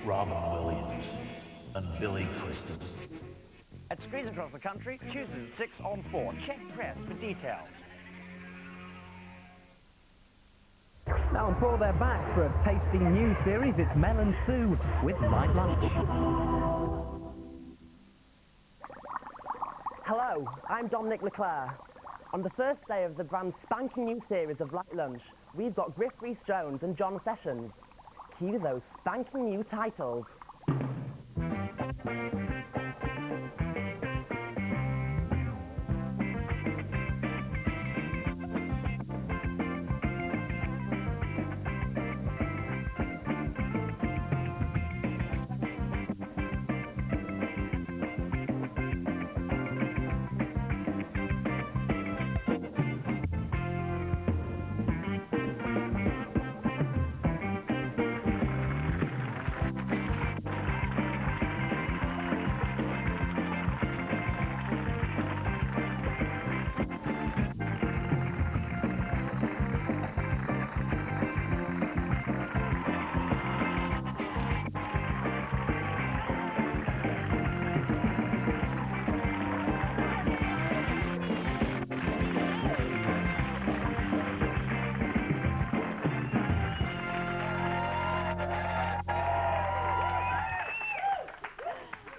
Robin Williams, and Billy Crystal. At screens across the country, Tuesdays at 6 on 4. Check press for details. Now on 4, they're back for a tasty new series. It's Mel and Sue with Light Lunch. Hello, I'm Dominic Leclerc. On the first day of the brand spanking new series of Light Lunch, we've got Griff Rhys and John Sessions. Cue those spanking new titles.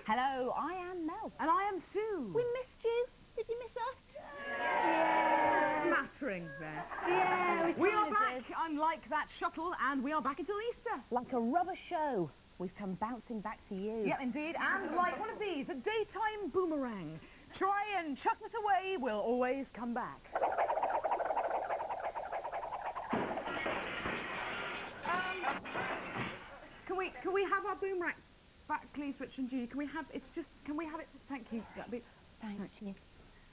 Hello, I am Mel. And I am Sue. We missed you. Did you miss us? Yeah. Smattering there. Yeah, we are back, unlike that shuttle, and we are back until Easter. Like a rubber show, we've come bouncing back to you. Yeah, indeed, and like one of these, a daytime boomerang. Try and chuck us away, we'll always come back. Can we have our boomerang back, please, Rich and Judy? Can we have it? Thank you. Thank you.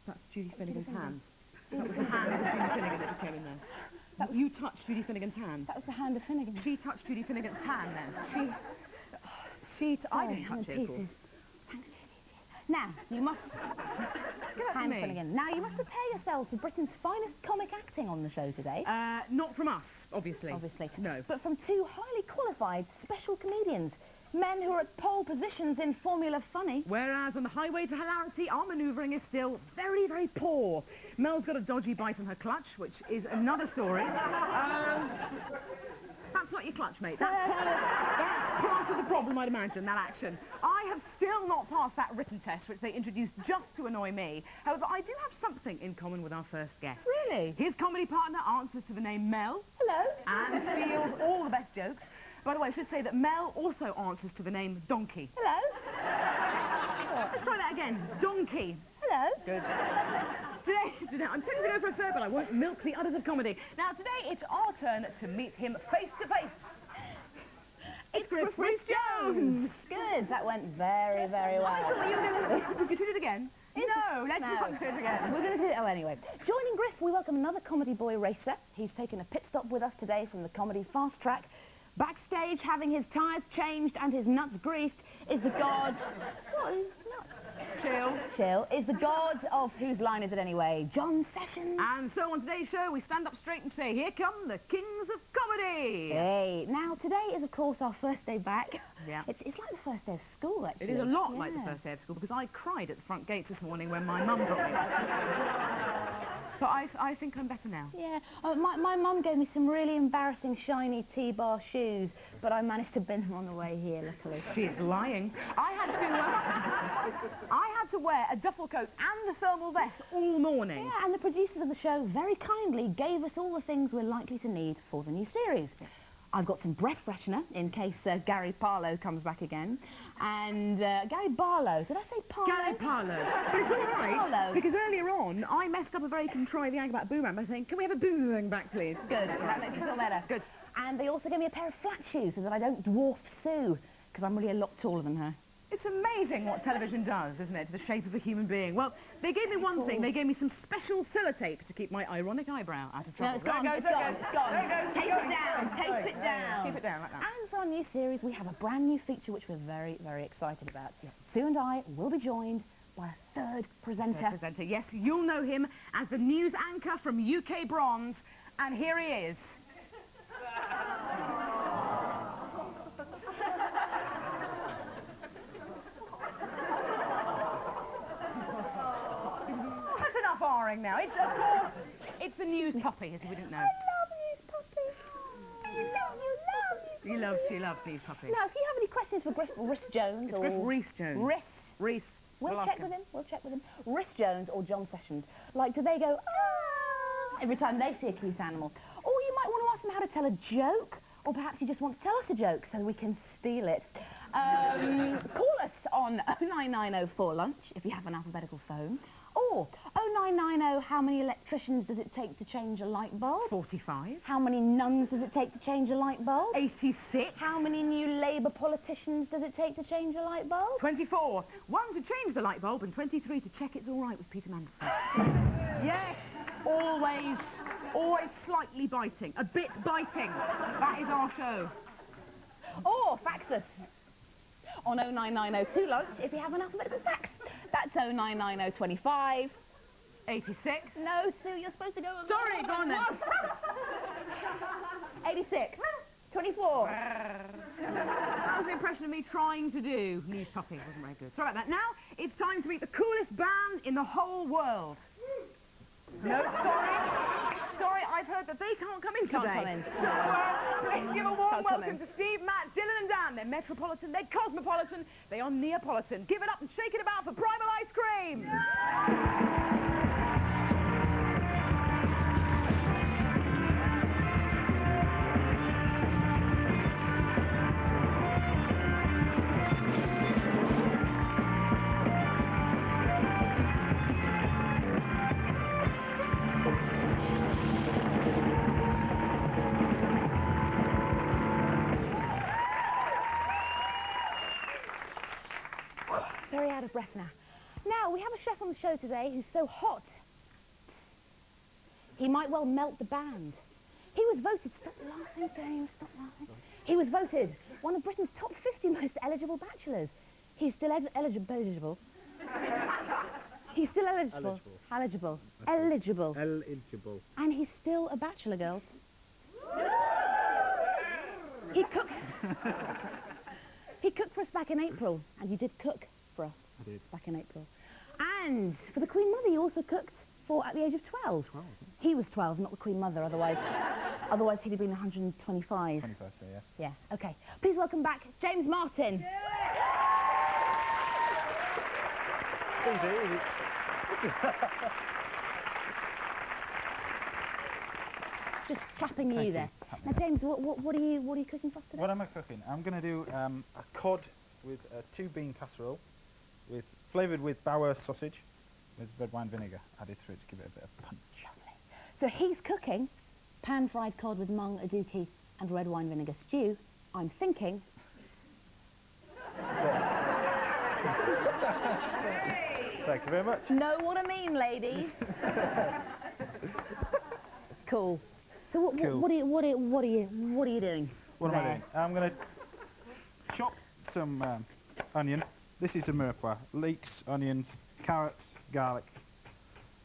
That's Judy Finnegan's hand. That was the hand of Judy Finnegan that just came in there. You touched Judy Finnegan's hand. That was the hand of Finnegan. She touched Judy Finnegan's hand then. I didn't touch it, of course. Thanks, Judy. Now, you must... Hand Finnegan. Now, you must prepare yourselves for Britain's finest comic acting on the show today. Not from us, obviously. Obviously. No. But from two highly qualified special comedians. Men who are at pole positions in Formula Funny. Whereas on the highway to hilarity, our manoeuvring is still very, very poor. Mel's got a dodgy bite on her clutch, which is another story. That's not your clutch, mate. That's part of the problem, I'd imagine, that action. I have still not passed that written test, which they introduced just to annoy me. However, I do have something in common with our first guest. Really? His comedy partner answers to the name Mel. Hello. And steals all the best jokes. By the way, I should say that Mel also answers to the name Donkey. Hello. Let's try that again. Donkey. Hello. Good. Today, I'm tempted to go for a third, but I won't milk the udders of comedy. Now, today, it's our turn to meet him face to face. It's Griff Rhys. Good. That went very, very well. I thought you were going to... Did we do it again? No, let's not do it again. We're going to do it... Oh, anyway. Joining Griff, we welcome another comedy boy racer. He's taken a pit stop with us today from the comedy fast track. Backstage, having his tyres changed and his nuts greased, is the god... What is nuts? Chill. Is the god of whose line is it anyway? John Sessions. And so on today's show, we stand up straight and say, here come the kings of comedy. Hey, now today is of course our first day back. Yeah. It's like the first day of school, actually. It is a lot like the first day of school, because I cried at the front gates this morning when my mum dropped me. But I think I'm better now. Yeah. My mum gave me some really embarrassing shiny T-bar shoes, but I managed to bin them on the way here, luckily. She's lying. I had to wear a duffel coat and a thermal vest all morning. Yeah, and the producers of the show very kindly gave us all the things we're likely to need for the new series. I've got some breath freshener in case Gary Barlow comes back again. And Gary Barlow, did I say Barlow? Gary Barlow. But it's all right, Barlow. because earlier on, I messed up a very contrived gag about boomerang by saying, can we have a boomerang back, please? Good, that makes me feel better. Good. And they also gave me a pair of flat shoes so that I don't dwarf Sue, because I'm really a lot taller than her. It's amazing what television does, isn't it, to the shape of a human being. Well, they gave me one thing. They gave me some special sellotape to keep my ironic eyebrow out of trouble. No, it's gone, There it goes. Tape it down, tape it down. Keep it down like that. And for our new series, we have a brand new feature which we're very, very excited about. Sue and I will be joined by a third presenter. Yes, you'll know him as the news anchor from UK Bronze, and here he is. crying now. It's, of course, it's the news puppy, as if we didn't know. I love news puppy. You love She loves news puppy. Now, if you have any questions for Griff Jones It's or... Griff Rhys Jones. Rhys. We'll ask check him. with him. We'll check with him. Rhys Jones or John Sessions. Like, do they go, ah, every time they see a cute animal? Or you might want to ask them how to tell a joke. Or perhaps you just want to tell us a joke so we can steal it. Call us on 09904 lunch if you have an alphabetical phone. Or 0990, how many electricians does it take to change a light bulb? 45. How many nuns does it take to change a light bulb? 86. How many new Labour politicians does it take to change a light bulb? 24. 1 to change the light bulb and 23 to check it's all right with Peter Manderson. Yes, always slightly biting. A bit biting. That is our show. Or fax us on 09902 lunch if you have an alphabetical fax. That's 09925. 86. No, Sue, you're supposed to go... Sorry, go on then. 86. 24. That was the impression of me trying to do news puppy. It wasn't very good. Sorry about that. Now, it's time to meet the coolest band in the whole world. No, sorry, I've heard that they can't come in today. Can't come in. So, please give a warm Can't come welcome in. to Steve, Matt, Dylan and Dan. They're Metropolitan, they're Cosmopolitan, they are Neapolitan. Give it up and shake it about for Primal Ice Cream! Very out of breath now. Now, we have a chef on the show today who's so hot, he might well melt the band. He was voted... Stop laughing, James, stop laughing. He was voted one of Britain's top 50 most eligible bachelors. He's still eligible. He's still eligible. Eligible. And he's still a bachelor, girls. He cooked... He cooked for us back in April, and you did cook for us. I did. Back in April. And for the Queen Mother, you also cooked for at the age of 12. 12, He was 12, not the Queen Mother, otherwise he'd have been 125. 21st, so yeah. Yeah, okay. Please welcome back James Martin. Easy. Just clapping Thank you you. there. Tap Now, me. James, what are you cooking for us today? What am I cooking? I'm going to do a cod with a 2-bean casserole, flavoured with Bauer sausage, with red wine vinegar added through it to give it a bit of punch. So he's cooking pan-fried cod with mung, aduki and red wine vinegar stew. I'm thinking... Thank you very much. Know what I mean, ladies? Cool. So Cool. what are you doing? What am I there? doing? I'm going to chop some onion. This is a mirepoix. Leeks, onions, carrots, garlic.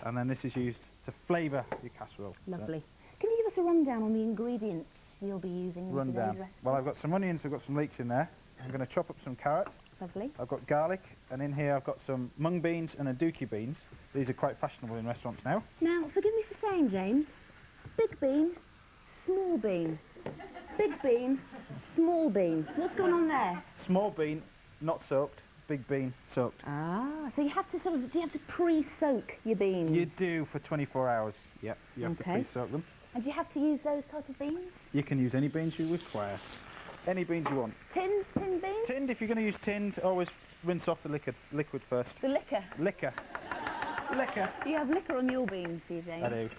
And then this is used to flavour your casserole. Lovely. Can you give us a rundown on the ingredients you'll be using in today's Rundown. recipe? Well, I've got some onions, I've got some leeks in there. I'm going to chop up some carrots. Lovely. I've got garlic, and in here I've got some mung beans and aduki beans. These are quite fashionable in restaurants now. Now, forgive me for saying, James, big bean, small bean. Big bean, small bean. What's going on there? Small bean, not soaked. Big bean, soaked. Ah, so you have to pre-soak your beans? You do for 24 hours. Yep, you have to Okay. pre-soak them. And do you have to use those type of beans? You can use any beans you require. Any beans you want. Tinned beans? Tinned, if you're going to use tinned, always rinse off the liquid first. The liquor. Liquor. Liquor. You have liquor on your beans, do you, James? I do.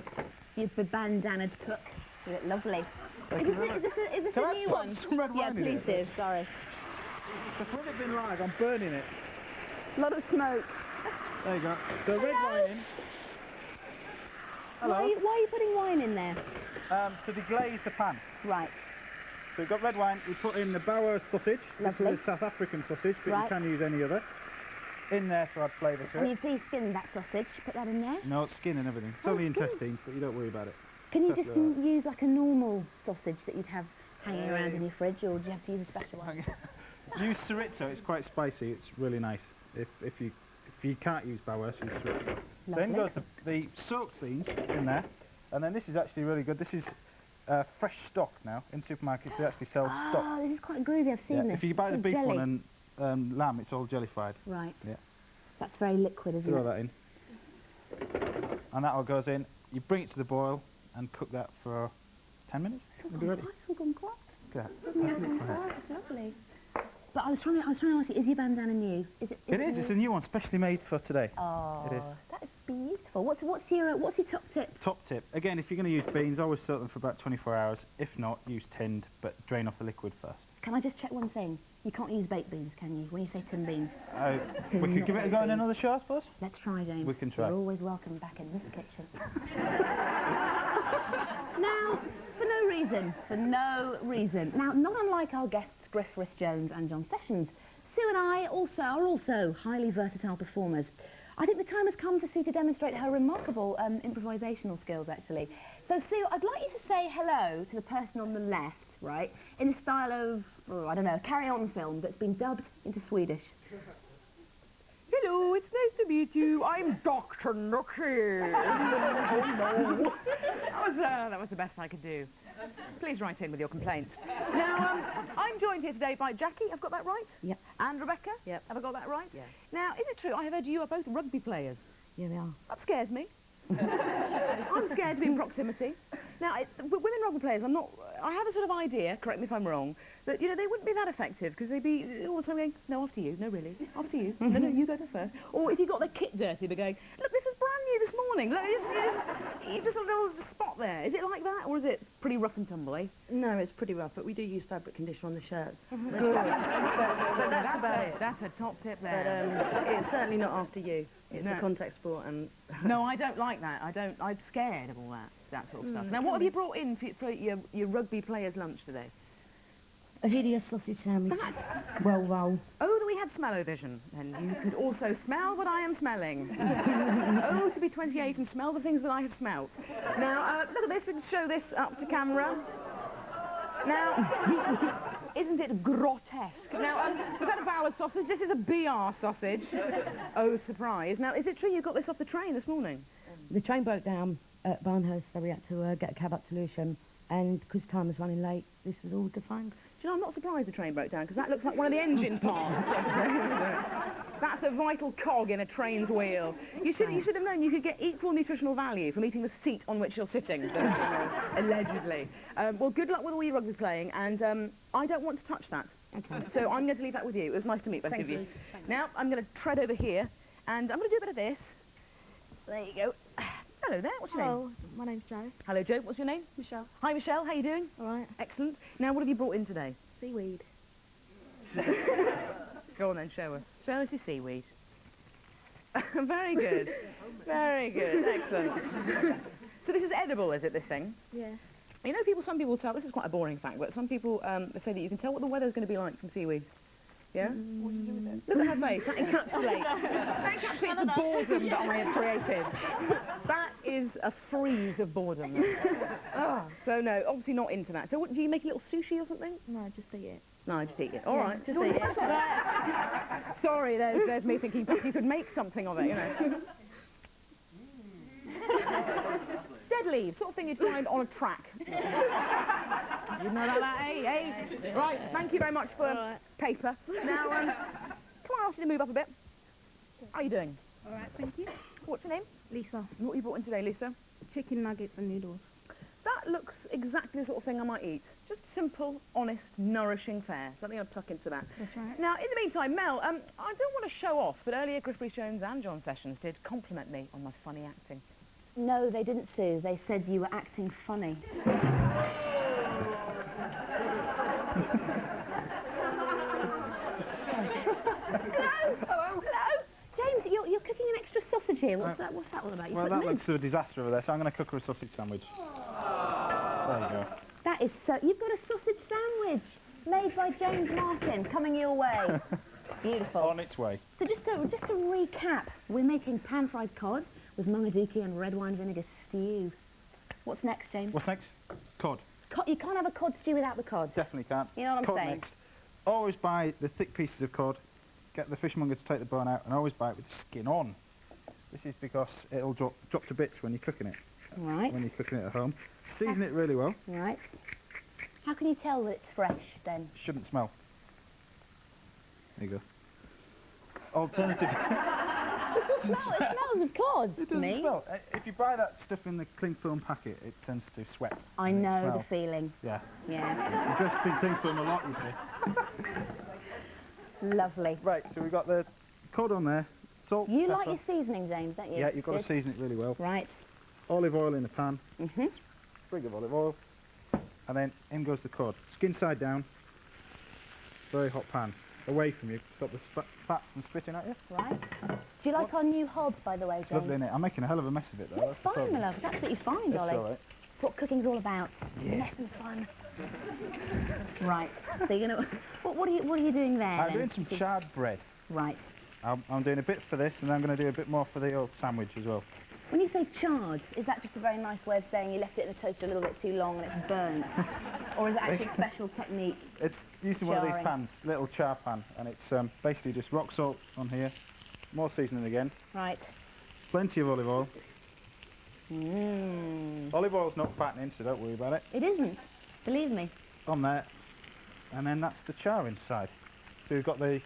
You're a bandanaed cook. You look lovely. Is this Can a I new put one? some red Yeah, wine in please it? do. Sorry. Because when it's been live, I'm burning it. A lot of smoke. There you go. So red wine. Hello. Why are you putting wine in there? To deglaze the pan. Right. So we've got red wine, we put in the Bauer sausage. Lovely. This is a South African sausage, but Right. you can use any other. In there to add flavour to And it. you de-skinned that sausage. Put that in there. No, it's skin and everything. It's Oh, only skin. intestines, but you don't worry about it. Can you That's just all right. use like a normal sausage that you'd have hanging around in your fridge, or do you have to use a special one? Use chorizo, it's quite spicy, it's really nice. If you can't use Bauer, use chorizo. So in Lovely. goes the soaked beans in there, and then this is actually really good. This is fresh stock now. In supermarkets they actually sell stock. Oh, this is quite groovy. I've seen Yeah, this. if you buy the It's beef jelly. one and lamb, it's all jellified. Right. Yeah. That's very liquid, isn't Throw it? that in. And that all goes in. You bring it to the boil and cook that for 10 minutes. It'll be ready. It's all gone quiet. Okay. It's lovely. But I was trying to ask you, is your bandana new? Is it? It is. It's a new one, specially made for today. Oh, It is. that is beautiful. What's your top tip? Top tip. Again, if you're going to use beans, always soak them for about 24 hours. If not, use tinned, but drain off the liquid first. Can I just check one thing? You can't use baked beans, can you? When you say tin beans. We could give it a go in another show, I suppose. Let's try, James. We can try. You're always welcome back in this kitchen. Now, for no reason. Now, not unlike our guests, Griff Rhys Jones and John Sessions, Sue and I are also highly versatile performers. I think the time has come for Sue to demonstrate her remarkable improvisational skills, actually. So, Sue, I'd like you to say hello to the person on the left, right, in the style of, I don't know, a carry-on film that's been dubbed into Swedish. Hello, it's nice to meet you. I'm Dr. Nookie. Oh, no. That was the best I could do. Please write in with your complaints. Now, I'm joined here today by Jackie, I've got that right? Yep. And Rebecca? Yep. Have I got that right? Yeah. Now, is it true, I have heard you are both rugby players? Yeah, they are. That scares me. I'm scared to be in proximity. Now, women rugby players, I have a sort of idea, correct me if I'm wrong, that, you know, they wouldn't be that effective because they'd be all the time going, no, after you, no, really, after you, no, you go there first. Or if you got their kit dirty, they're going, look, this was brand new this morning, look, you just sort of a spot there. Is it like that, or is it pretty rough and tumble, eh? No, it's pretty rough, but we do use fabric conditioner on the shirts. Good. But that's about it. That's a top tip But there. it's certainly not after you. It's No. a contact sport, and No, I don't like that. I'm scared of all that sort of stuff. Now, what have you brought in for your rugby players' lunch today? A hideous sausage sandwich. Well roll. Oh, that we had smell-o-vision, and you could also smell what I am smelling. Oh, to be 28 and smell the things that I have smelt. Now, look at this, we can show this up to camera. Now, isn't it grotesque? Now, we've had a Bauer sausage, this is a BR sausage. Oh, surprise. Now, is it true you got this off the train this morning? The train broke down at Barnhurst, so we had to get a cab up to Lewisham, and because time was running late, this was all defined. Do you know, I'm not surprised the train broke down, because that looks like one of the engine parts. That's a vital cog in a train's wheel. You should have known you could get equal nutritional value from eating the seat on which you're sitting, allegedly. Well, good luck with all your rugby playing, and I don't want to touch that. Okay. So I'm going to leave that with you. It was nice to meet both of you. Now, I'm going to tread over here, and I'm going to do a bit of this. There you go. Hello there, what's your name? Hello, my name's Jo. Hello, Joe, what's your name? Michelle. Hi, Michelle, how you doing? All right. Excellent. Now, what have you brought in today? Seaweed. Go on then, show us. Show us your seaweed. Very good. Very good. Excellent. So this is edible, is it, this thing? Yeah. You know, some people tell, this is quite a boring fact, but some people they say that you can tell what the weather's going to be like from seaweed. Yeah? What do you do with it? Look at her face. That encapsulates the boredom that I have created. That is a freeze of boredom. So no, obviously not into that. So what, do you make a little sushi or something? No, just eat it. No, just eat it. All right, just No, eat it. that's all right. Sorry, there's me thinking perhaps you could make something of it, you know. Dead leaves, sort of thing you'd find on a track. You know about that, eh? Right, thank you very much for paper. Now, can I ask you to move up a bit? How are you doing? All right, thank you. What's your name? Lisa. What have you brought in today, Lisa? Chicken nuggets and noodles. That looks exactly the sort of thing I might eat. Just simple, honest, nourishing fare. Something I'll tuck into that. That's right. Now, in the meantime, Mel, I don't want to show off, but earlier Griff Rhys Jones and John Sessions did compliment me on my funny acting. No, they didn't, Sue. They said you were acting funny. Hello? James, you're cooking an extra sausage here. What's that all about? You Well, put that them in. looks a disaster over there, so I'm going to cook her a sausage sandwich. There you go. That is so... You've got a sausage sandwich made by James Martin coming your way. Beautiful. On its way. So just to recap, we're making pan-fried cod with Mongaduki and red wine vinegar stew. What's next, James? What's next? Cod. You can't have a cod stew without the cod. Definitely can't. You know what I'm Cod saying? next. Always buy the thick pieces of cod, get the fishmonger to take the bone out, and always buy it with the skin on. This is because it'll drop to bits when you're cooking it. Right. When you're cooking it at home. Season it really well. Right. How can you tell that it's fresh then? Shouldn't smell. There you go. Alternative. It smells of cod It to doesn't me. smell. If you buy that stuff in the cling film packet, it tends to sweat. I and it know the smells. feeling. Yeah. Yeah. You dress in cling film a lot, you see. Lovely. Right, so we've got the cod on there. Salt, You pepper. like your seasoning, James, don't you? Yeah, you've got to Good. season it really well. Right. Olive oil in the pan. Mm-hmm. Sprig of olive oil. And then in goes the cod. Skin side down. Very hot pan. Away from you to stop the fat from spitting at you. Right. Do you like our new hob, by the way, James? It's lovely, isn't it? I'm making a hell of a mess of it, though. It's That's the fine, my problem. love. It's absolutely fine, It's Dolly. all right. It's what cooking's all about. Mess and fun. Right. So you're gonna. What are you doing there? I'm then? doing some charred bread. Right. I'm doing a bit for this, and I'm going to do a bit more for the old sandwich as well. When you say charred, is that just a very nice way of saying you left it in the toaster a little bit too long and it's burnt? Or is it actually a special technique? It's using one of these Charring. pans, little char pan, and it's basically just rock salt on here, more seasoning again, Right. plenty of olive oil. Mmm. Olive oil's not fattening, so don't worry about it. It isn't. Believe me. On there, and then that's the char inside. So we've got the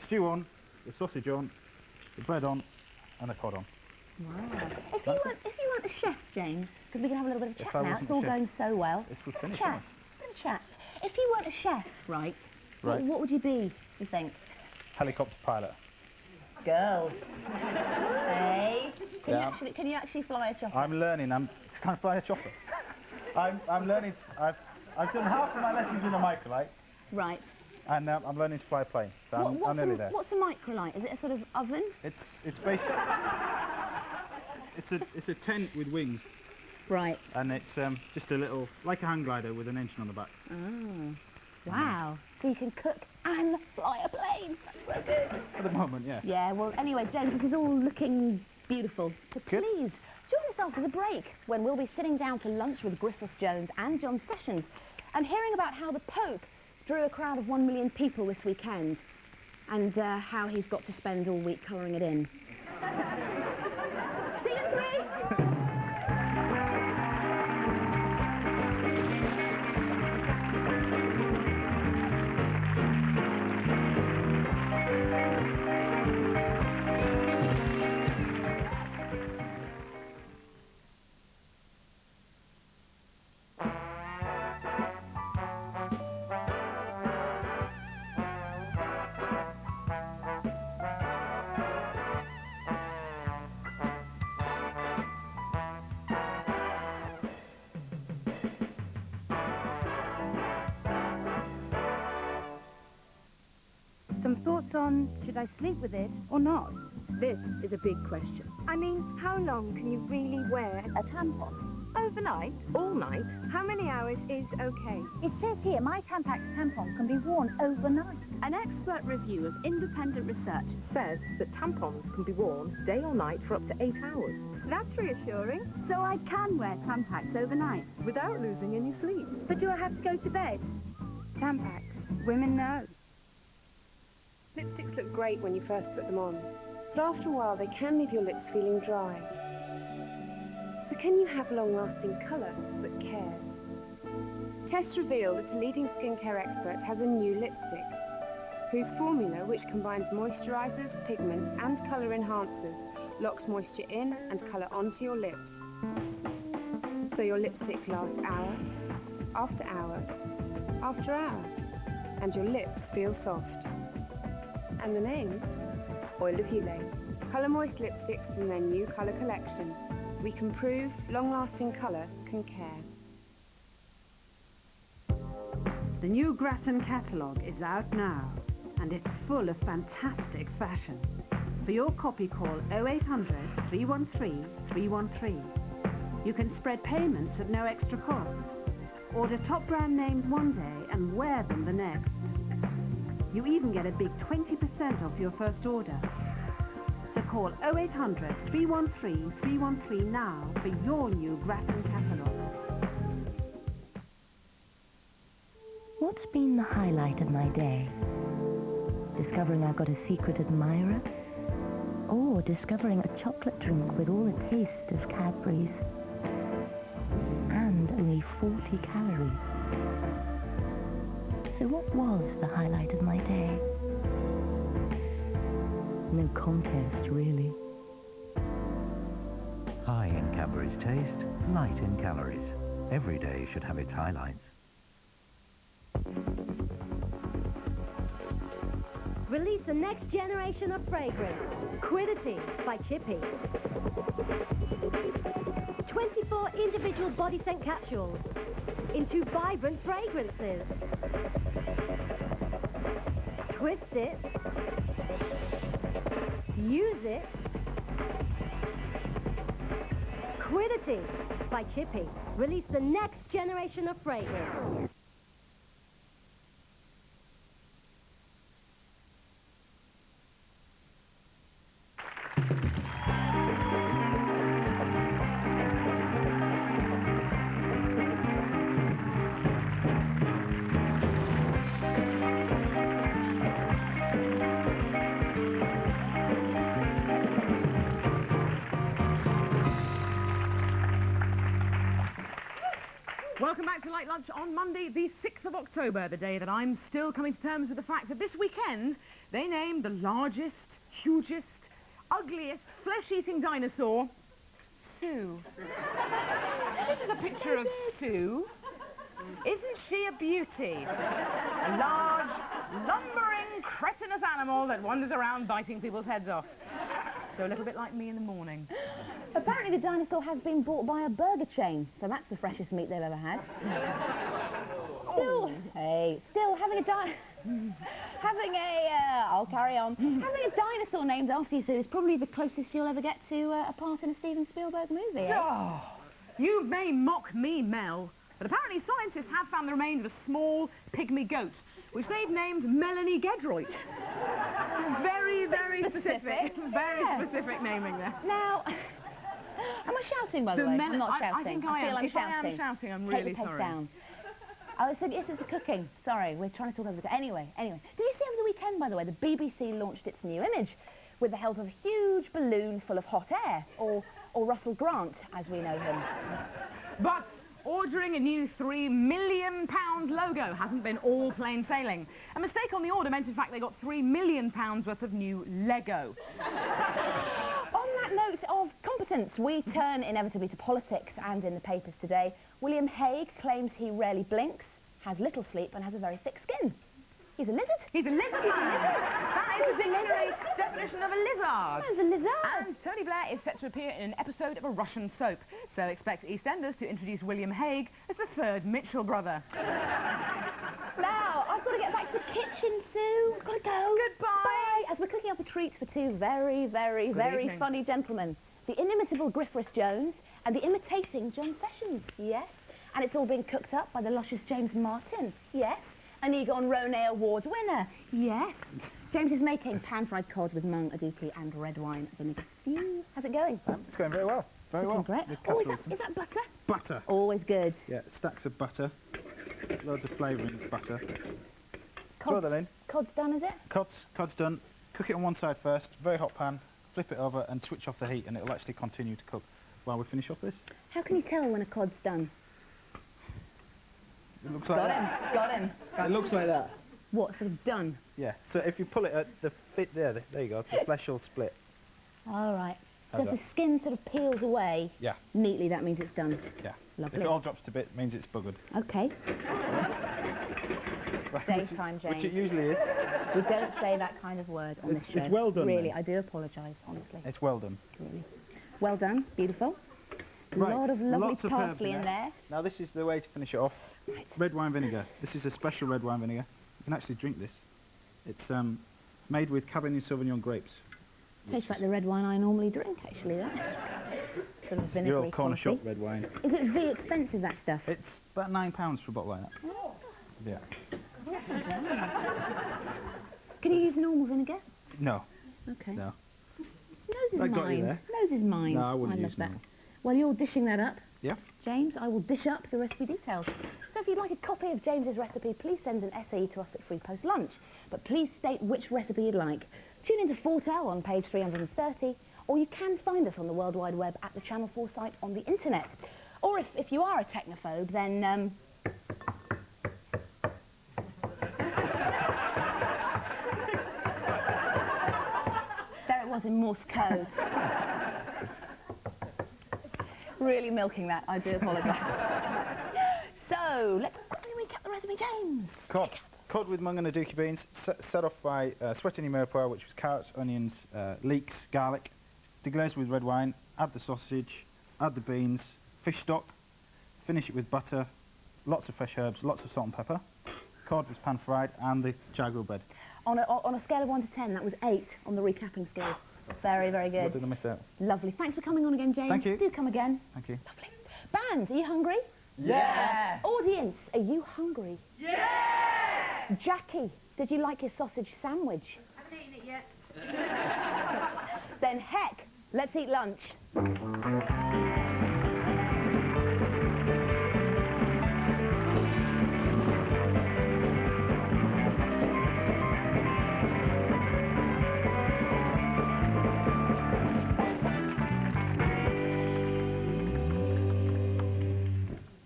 stew on, the sausage on, the bread on, and the cod on. Wow. If you weren't a chef, James, because we can have a little bit of If chat I now, wasn't it's a all chef. going so well. This would Bit of finish, chat. Bit of chat. If you weren't a chef, right, Right. What would you be, you think? Helicopter pilot. Girls. Hey. Yeah. Can you actually fly a chopper? I'm learning. Can I fly a chopper? I'm learning. I've done half of my lessons in a microlight, Right. and I'm learning to fly a plane. So I'm nearly there. What's a microlight? Is it a sort of oven? It's basically it's a tent with wings, Right. and it's just a little like a hang glider with an engine on the back. Oh. Wow. So you can cook and fly a plane. That's so good. At the moment, yeah. Yeah, well, anyway, James, this is all looking beautiful. So Good. please, join us after the break, when we'll be sitting down to lunch with Griff Rhys Jones and John Sessions, and hearing about how the Pope drew a crowd of 1 million people this weekend, and how he's got to spend all week colouring it in. See you in 3! Some thoughts on should I sleep with it or not? This is a big question. I mean, how long can you really wear A tampon. overnight? All night? How many hours is okay? It says here, my Tampax tampon can be worn overnight. An expert review of independent research says that tampons can be worn day or night for up to 8 hours. That's reassuring. So I can wear Tampax overnight. Without losing any sleep. But do I have to go to bed? Tampax. Women know. Lipsticks look great when you first put them on, but after a while they can leave your lips feeling dry. So can you have long-lasting colour but care? Tests reveal that a leading skincare expert has a new lipstick, whose formula, which combines moisturisers, pigments and colour enhancers, locks moisture in and colour onto your lips. So your lipstick lasts hour, after hour, after hour, and your lips feel soft. And the name? Oil of Ulay. Colour moist lipsticks from their new colour collection. We can prove long-lasting colour can care. The new Grattan catalogue is out now, and it's full of fantastic fashion. For your copy, call 0800 313 313. You can spread payments at no extra cost. Order top brand names one day and wear them the next. You even get a big 20% off your first order. So call 0800 313 313 now for your new Grattan catalogue. What's been the highlight of my day? Discovering I've got a secret admirer? Or discovering a chocolate drink with all the taste of Cadbury's. And only 40 calories. So what was the highlight of my day? No contest, really. High in Cadbury's taste, light in calories. Every day should have its highlights. Release the next generation of fragrance. Quiddity by Chippy. 24 individual body scent capsules into vibrant fragrances. Twist it. Use it. Quiddity by Chippy. Release the next generation of fragrance. Welcome back to Light Lunch on Monday, the 6th of October, the day that I'm still coming to terms with the fact that this weekend they named the largest, hugest, ugliest, flesh-eating dinosaur, Sue. This is a picture of Sue. Isn't she a beauty? A large, lumbering, cretinous animal that wanders around biting people's heads off. So a little bit like me in the morning. Apparently the dinosaur has been bought by a burger chain, so that's the freshest meat they've ever had. Still I'll carry on. Having a dinosaur named after you, Sue, is probably the closest you'll ever get to a part in a Steven Spielberg movie, eh? Oh, you may mock me, Mel, but apparently scientists have found the remains of a small pygmy goat, which they've named Melanie Gedroit. Very, very specific. Very specific naming there. Now, am I shouting, by the way? I'm not shouting. I think I am. I'm If shouting. I am shouting, I'm Take really the pace sorry. down. Oh, so this is the cooking. Sorry, we're trying to talk over the... Anyway. Did you see over the weekend, by the way, the BBC launched its new image with the help of a huge balloon full of hot air, or Russell Grant, as we know him. But ordering a new £3 million logo hasn't been all plain sailing. A mistake on the order meant, in fact, they got £3 million worth of new Lego. On that note of competence, we turn inevitably to politics, and in the papers today, William Hague claims he rarely blinks, has little sleep, and has a very thick skin. He's a lizard. He's a lizard. That is the dictionary definition of a lizard. He's a lizard. And Tony Blair is set to appear in an episode of a Russian soap. So expect EastEnders to introduce William Hague as the third Mitchell brother. Now, I've got to get back to the kitchen, Sue. I've got to go. Goodbye. Bye. As we're cooking up a treat for two very, very, very evening. funny gentlemen. The inimitable Griff Rhys Jones and the imitating John Sessions. Yes. And it's all being cooked up by the luscious James Martin. Yes. An Egon Ronay Awards winner. Yes. James is making pan-fried cod with mung, adiki and red wine vinegar stew. How's it going? It's going very well. Very well. Great. The Oh, casseroles. is that butter? Butter. Always good. Yeah, stacks of butter. Loads of flavouring butter. Throw that in. Cod's done, is it? Cod's done. Cook it on one side first, very hot pan, flip it over and switch off the heat and it'll actually continue to cook while we finish off this. How can you tell when a cod's done? It looks like that. Got him. It looks like that. What, sort of done? Yeah, so if you pull it at the fit there you go, the flesh will split. All right. So How's if the that? skin sort of peels away Yeah. neatly, that means it's done. Yeah. Lovely. If it all drops to bit, it means it's buggered. Okay. Daytime, James. Which it usually is. We don't say that kind of word on this show. It's well done, Really, then. I do apologise, honestly. It's well done. Really. Well done. Beautiful. A Right, lot of lovely lots of herbs parsley in there. Now this is the way to finish it off. Right. Red wine vinegar. This is a special red wine vinegar. You can actually drink this. It's made with Cabernet Sauvignon grapes. Tastes like the red wine I normally drink, actually, that. Sort of vinegary Your old corner quality. shop red wine. Is it very expensive, that stuff? It's about £9 for a bottle like that. Oh. Yeah. Can you use normal vinegar? No. Okay. No. Nose is That got you mine. there. Nose is mine. No, I wouldn't love use that. normal. While you're dishing that up, Yeah. James, I will dish up the recipe details. So if you'd like a copy of James's recipe, please send an SAE to us at Free Post Lunch. But please state which recipe you'd like. Tune into Fortel on page 330, or you can find us on the World Wide Web at the Channel 4 site on the internet. Or if you are a technophobe, then... there it was in Morse code. Really milking that, I do apologise. So, let's quickly recap the recipe, James. Cod. Cod with mung and aduki beans, set off by sweating mirepoix, which was carrots, onions, leeks, garlic. Deglaze with red wine, add the sausage, add the beans, fish stock, finish it with butter, lots of fresh herbs, lots of salt and pepper. Cod was pan-fried, and the char grilled bread. On a scale of 1 to 10, that was 8 on the recapping scale. Very, very good. What did I miss out? Lovely. Thanks for coming on again, James. Thank you. Do come again. Thank you. Lovely. Band, are you hungry? Yeah! Audience, are you hungry? Yeah! Jackie, did you like your sausage sandwich? I haven't eaten it yet. Then heck, let's eat lunch.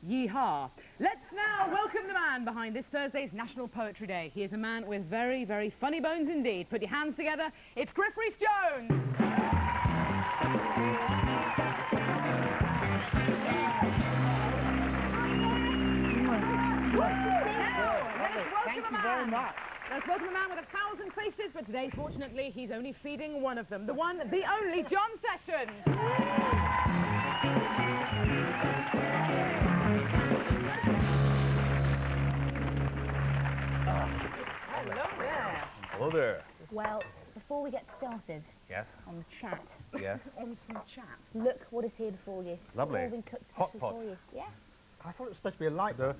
Yeehaw! Let's now welcome the man behind this Thursday's National Poetry Day. He is a man with very, very funny bones indeed. Put your hands together. It's Griff Rhys Jones! Thank you very much. Let's welcome a man with 1,000 faces, but today, fortunately, he's only feeding one of them. The one, the only, John Sessions! Hello there. Hello there. Well, before we get started Yes. on the chat, Yes. On some chat. look what is here before you. Lovely. It's all been cooked Hot especially pot. for you. Yeah. I thought it was supposed to be a light lunch.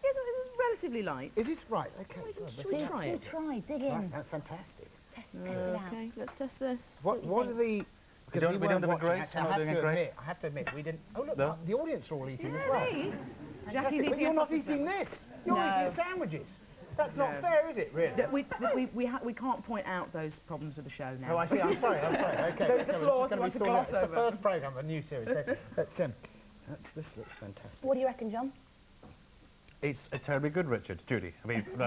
Yes, it's relatively light. Is it right? Okay. Should we try it? Try, dig in. Right, that's fantastic. Test it out. Okay, let's test this. What are the... We don't weren't have a watching, great. actually, We're not doing a great. I have to admit, we didn't... Oh, look, No. the audience are all eating as Yeah, well. Jackie's Fantastic, eating but you're a not sausage eating sandwich. this. You're No. eating sandwiches. That's not No. fair, is it, really? We can't point out those problems with the show now. Oh, I see. I'm sorry. Okay. Go to the floor if you It's want to gonna be gloss sorted out. It's the over. first programme of a new series. This looks fantastic. What do you reckon, John? It's terribly good, Richard. Judy. I mean, no.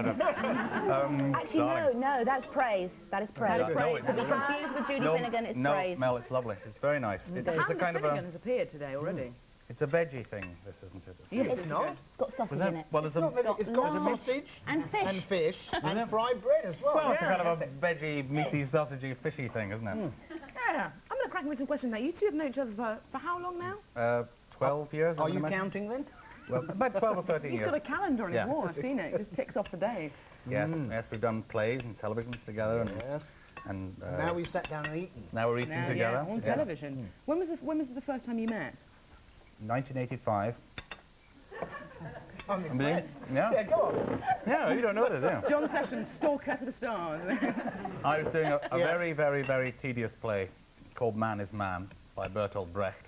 Actually, no, that's praise. That is praise. No, no, it's To be not. confused with Judy No, Finnegan, it's no, praise. Mel, it's lovely. It's very nice. It's The a ham kind of Finnegan a. has appeared today already. It's a veggie thing. This isn't it? Yes, It's not. It's got sausage in it. Well, there's It's a. not. It's got large sausage and fish. and fish and fried bread as well. Well, it's a kind of a veggie, meaty, sausagey, fishy thing, isn't it? Yeah. I'm going to crack me some questions now. You two have known each other for how long now? 12 years. I Are would you imagine. counting then? Well, about 12 or 13 He's years. got a calendar on his Yeah. wall. I've seen it. It just ticks off the days. Yes, yes, we've done plays and televisions together, Yes. and Now we've sat down and eaten. now we're eating Now, together. yeah, on television. When was the first time you met? 1985. I'm Yeah. Yeah, go on. Yeah, you don't know this, do you? John Sessions, Stalker to the Stars. I was doing a Yeah. very, very, very tedious play called Man is Man by Bertolt Brecht,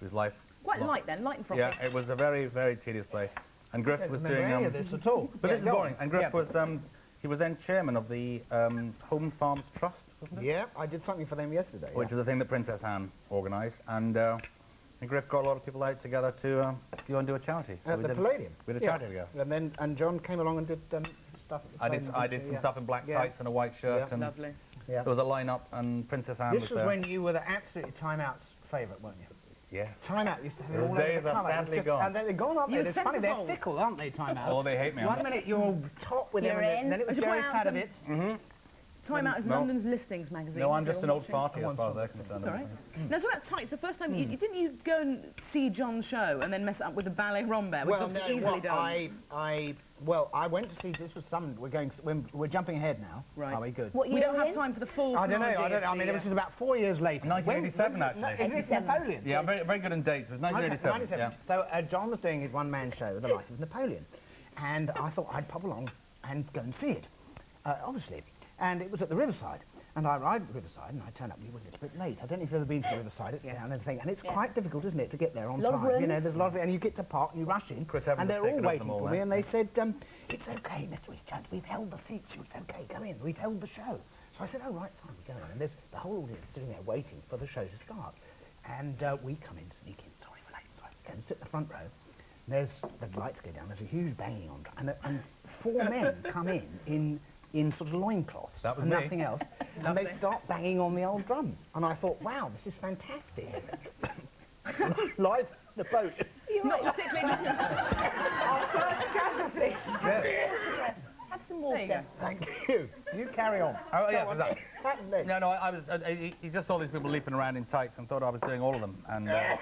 whose life... Quite light then, light and frothy. Yeah, it was a very, very tedious play. And Griff I don't was remember doing... any of this at all. But Yeah, this is go on. boring. And Griff Yeah. was... he was then chairman of the Home Farms Trust, wasn't it? Yeah, I did something for them yesterday. Which was a thing that Princess Anne organised. And Griff got a lot of people out together to go and do a charity. So At we the did- Palladium. We did a charity together. And John came along and did stuff. At the I did Palladium. some Yeah. stuff in black Yeah. tights and a white shirt. Yeah. And Lovely. Yeah. there was a line-up and Princess Anne This was was there. when you were the absolutely Time Out's favourite, weren't you? Yes. Time Out used to have it Those all over days the are colour. It was sadly just- gone. And they're gone, aren't they? You It's funny, they're centrefold. fickle, aren't they, Time Out? Oh, they hate me. One minute you're top with You're them, and in. then it was Should Jerry point out some- Sadovitz. Mm-hmm. Time Out is No. London's listings magazine. No, I'm If just you're an old watching. farty as far as they're concerned. Sorry. Now, so about tights, the first time, you didn't you go and see John's show and then mess it up with the ballet rhombe, which Well, is no, easily done? I went to see, this was some, we're jumping ahead now. Right. Are we good? What We year don't are have in? time for the full I don't know, chronology of I mean, the, this was about 4 years later. 1987, No, actually. is it Napoleon? Yeah, I'm very, very good in dates. It was 1987. Yeah. So John was doing his one-man show, The Life of Napoleon. And I thought I'd pop along and go and see it, obviously. And it was at the Riverside. And I arrived at Riverside, and I turned up. We were a little bit late. I don't know if you've ever been to Riverside. It's down and thing, and it's quite difficult, isn't it, to get there on time? You know, there's a lot of it, and you get to park and you rush in, and they're all waiting for me. And they said, "It's okay, Mr. Rhys-Jones. We've held the seats. It's okay. Go in. We've held the show." So I said, "Oh right, fine, we go in." And there's the whole audience sitting there waiting for the show to start, and we come in, sneak in. Sorry, we're late. Sorry, go and sit in the front row. There's the lights go down. There's a huge banging on, and 4 men come in sort of loincloths and nothing else, and they start banging on the old drums. And I thought, wow, this is fantastic. Live the boat. You're not particularly our first casualty. Have some water. Thank you. You carry on. Oh, yeah. No, I was... he just saw these people leaping around in tights and thought I was doing all of them. And there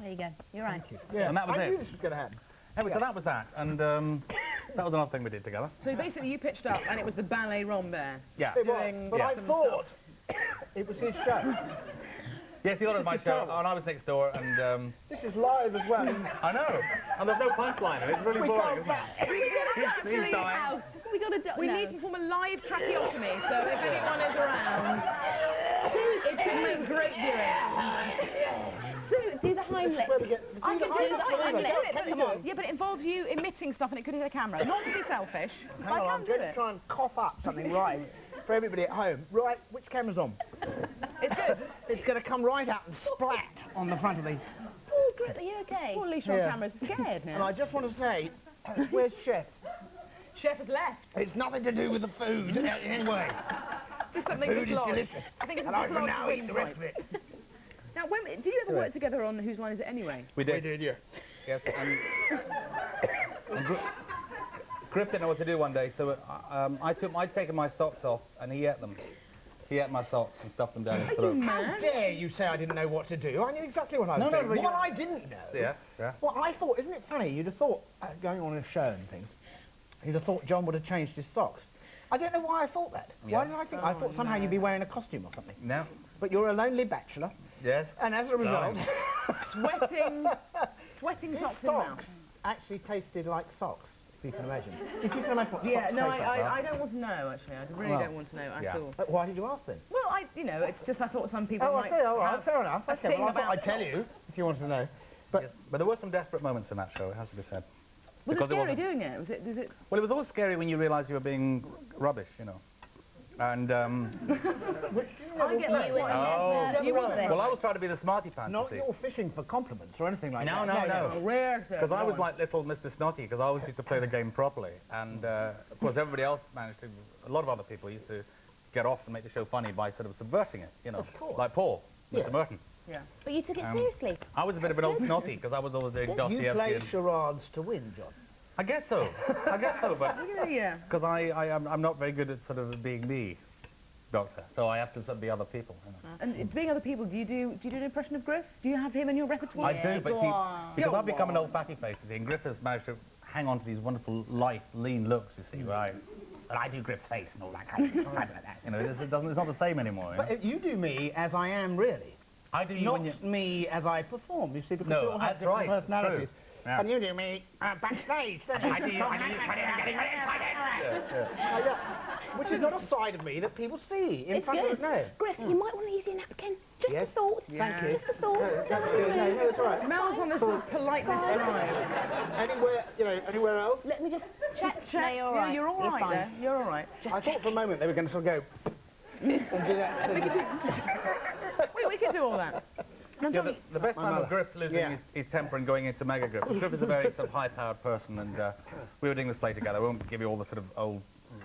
you go. You're right. Yeah, and that was I it. knew this was going to happen. Anyway, so that was that. And that was another thing we did together. So basically you pitched up and it was the ballet rhombert. Yeah. It was, but I thought it was his show. Yes, he thought it was my show, and I was next door, and... This is live as well. I know, and there's no punchline, and it's really boring, isn't it? He's dying. We need to perform a live tracheotomy, so if anyone is around, it could make great viewing. Sue, do the Heimlich. I can do the Heimlich. Come on. Yeah, but it involves you emitting stuff and it could hit a camera. Not to be selfish, but I can do I'm going to try and cough up something right for everybody at home. Right, which camera's on? It's good. It's going to come right out and splat on the front of the... Oh, Griff, are you okay? Poor Alicia on camera's scared now. And I just want to say, where's Chef? Chef has left. It's nothing to do with the food, anyway. Just something food is delicious. I think it's and I can now eat the rest of it. Now, do you ever work together on Whose Line Is It Anyway? We did. We did, yeah. Yes, and Griff didn't know what to do one day, so I'd taken my socks off, and he ate them. He ate my socks and stuffed them down his throat. How dare you say I didn't know what to do? I knew exactly what I was doing. What I didn't know... Yeah. Well, I thought, isn't it funny, you'd have thought, going on a show and things, you'd have thought John would have changed his socks. I don't know why I thought that. Yeah. Why did I think? I thought somehow you'd be wearing a costume or something. No. But you're a lonely bachelor. Yes. And as a result... Sweating socks in socks mouth. actually tasted like socks, if you can imagine. If you can imagine what Yeah, socks no, taste like. I don't want to know, actually. I really don't want to know at all. But why did you ask then? Well, it's just I thought some people might all right, fair enough. a Okay, thing well, I thought about I'd tell you, if you wanted to know. But there were some desperate moments in that show, it has to be said. Was it scary doing it? Was it? Well, it was always scary when you realised you were being rubbish, you know. And, I get that. well, I was trying to be the smarty pants. Not you're fishing for compliments or anything like that. No. Rare, sir. Because I was like little Mr. Snotty, because I always used to play the game properly. And, of course, everybody else managed to... A lot of other people used to get off and make the show funny by sort of subverting it, you know. Of course. Like Paul, Mr. Merton. Yeah. But you took it seriously. I was a bit of an old snotty, because I was always doing Dostoevsky. You played charades to win, John. I guess so, but... Yeah. Because I'm not very good at sort of being me, Doctor, so I have to sort of be other people. You know. And being other people, do you do an impression of Griff? Do you have him in your repertoire? I do, but see, because I've become an old fatty face, you see, and Griff has managed to hang on to these wonderful, lithe, lean looks, you see, right? And I do Griff's face and all that kind of thing, like that. You know, it's not the same anymore. You know? But you do me as I am really. I do you not when you... me as I perform, you see, because no, we all have different personalities. Yeah. And you do me backstage, don't you? I do you which is not a side of me that people see in front of us. No. Griff, you might want to use your napkin. Just a thought. Thank you. Just a thought. No, it's all right. Mel's on this sort of politeness drive. Anywhere else? Let me just check. No, you're all right. You're all right there. You're all right. I thought for a moment they were going to sort of go and do that. We can do all that. Yeah, the best time of Griff losing his temper and going into mega Griff. Griff is a very sort of high-powered person, and we were doing this play together. I won't give you all the sort of old,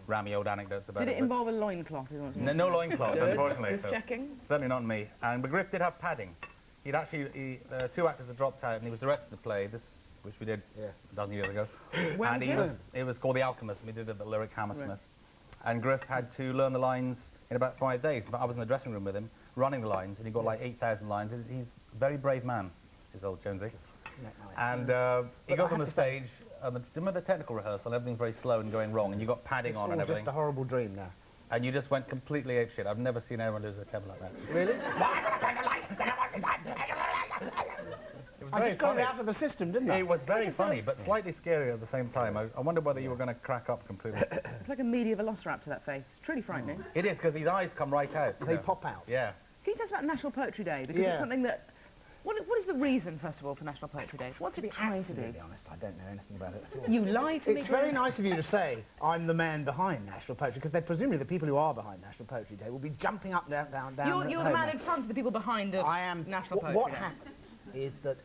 rammy old anecdotes about it. Did it involve a loincloth? No loincloth, unfortunately. Just checking. Certainly not me. But Griff did have padding. He'd actually, 2 actors had dropped out, and he was directing the play, which we did a dozen years ago. And it was called The Alchemist, and we did it at the Lyric Hammersmith. Right. And Griff had to learn the lines in about 5 days. But I was in the dressing room with him, running the lines, and he got like 8,000 lines. He's a very brave man, is old Jonesy. And he goes on the stage, remember the technical rehearsal, everything's very slow and going wrong, and you got padding on and everything. It's just a horrible dream now. And you just went completely apeshit. I've never seen anyone lose their temper like that. Really? I just got it out of the system, didn't I? It was very funny, but slightly scary at the same time. I wondered whether you were going to crack up completely. It's like a media velociraptor, that face. It's truly frightening. It is, because his eyes come right out. They pop out. Yeah. Can you tell us about National Poetry Day? Because it's something that... What is the reason, first of all, for National Poetry Day? What's it trying to do? To be honest, I don't know anything about it at all. You lie to me. It's very nice of you to say I'm the man behind National Poetry, because presumably the people who are behind National Poetry Day will be jumping up, down. You're the man in front of the people behind I am. National Poetry What Day. happens is that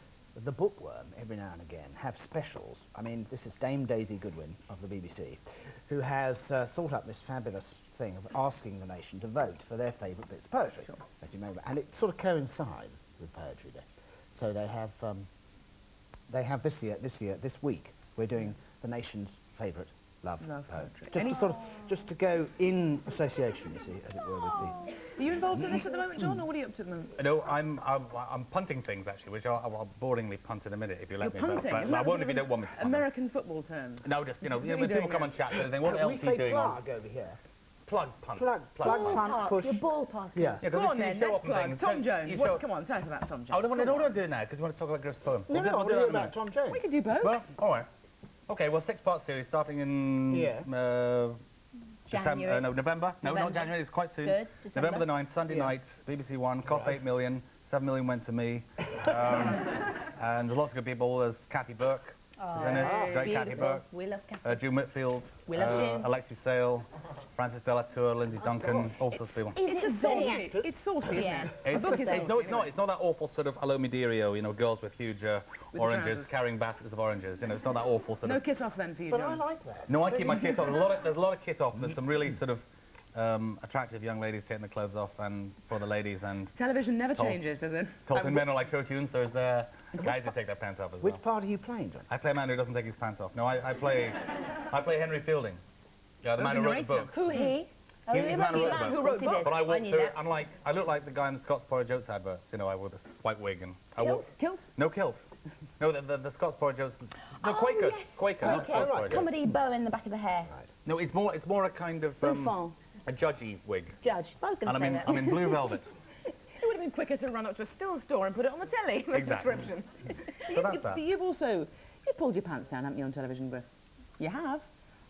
the bookworm, every now and again, have specials. I mean, this is Dame Daisy Goodwin of the BBC, who has thought up this fabulous thing of asking the nation to vote for their favourite bits of poetry, as you may remember. And it sort of coincides with Poetry Day. So they have this week, we're doing the nation's favourite love poetry. Just to go in association, you see, as it were, with the... Are you involved in this at the moment, John, or what are you up to at the moment? No, I'm punting things, actually, which I'll boringly punt in a minute, if you let me. Punting? But I won't if you don't want me to punt. American football term. No, just, when people come and chat, they think, what else are you doing on? over here. Plug, punt. Plug, punt, push. You're ballparking. Yeah, go on then, let's plug. Tom Jones. Come on, tell us about Tom Jones. I don't do it now, because you want to talk about Griff's poem. No, I want to hear about Tom Jones. We can do both. Well, all right. Okay, well, 6-part series starting in... January. November. No, not January, it's quite soon. Good. November the 9th, Sunday night, BBC One, cost 8 million, 7 million went to me. And there's lots of good people. There's Kathy Burke, great Kathy Burke. We love Kathy. June Whitfield, We love June. Alexis Sale, Francis Delatour, Lindsay Duncan, all sorts of people. It's saucy, isn't it? It's not that awful sort of Alo Miderio, girls with huge oranges carrying baskets of oranges. It's not that awful sort of... No kiss off then for you, But John. I like that. No, I keep my kit off. There's a lot of kit off. There's some really sort of attractive young ladies taking the clothes off, and for the ladies, and Television never changes, does it? Tolkien men are like show tunes. There's guys who take their pants off as well. Which part are you playing, John? I play a man who doesn't take his pants off. No, I play Henry Fielding. Yeah, the man who wrote the book. Who he? He's the man who wrote the book. But I walk through, I look like the guy in the Scott's Porridge Oats adverts. I wore this white wig and I walk. Kilt? No kilt. No, the Scott's Porridge Oats. No, Quaker. Yes. Quaker, not Scott's Porridge Oats. Comedy bow in the back of the hair. Right. No, it's more a kind of Bouffant. a judgy wig. Judge. I was going to say that. I'm in blue velvet. It would have been quicker to run up to a still store and put it on the telly. Description. So that's that. You've pulled your pants down, haven't you, on television, Griff? You have.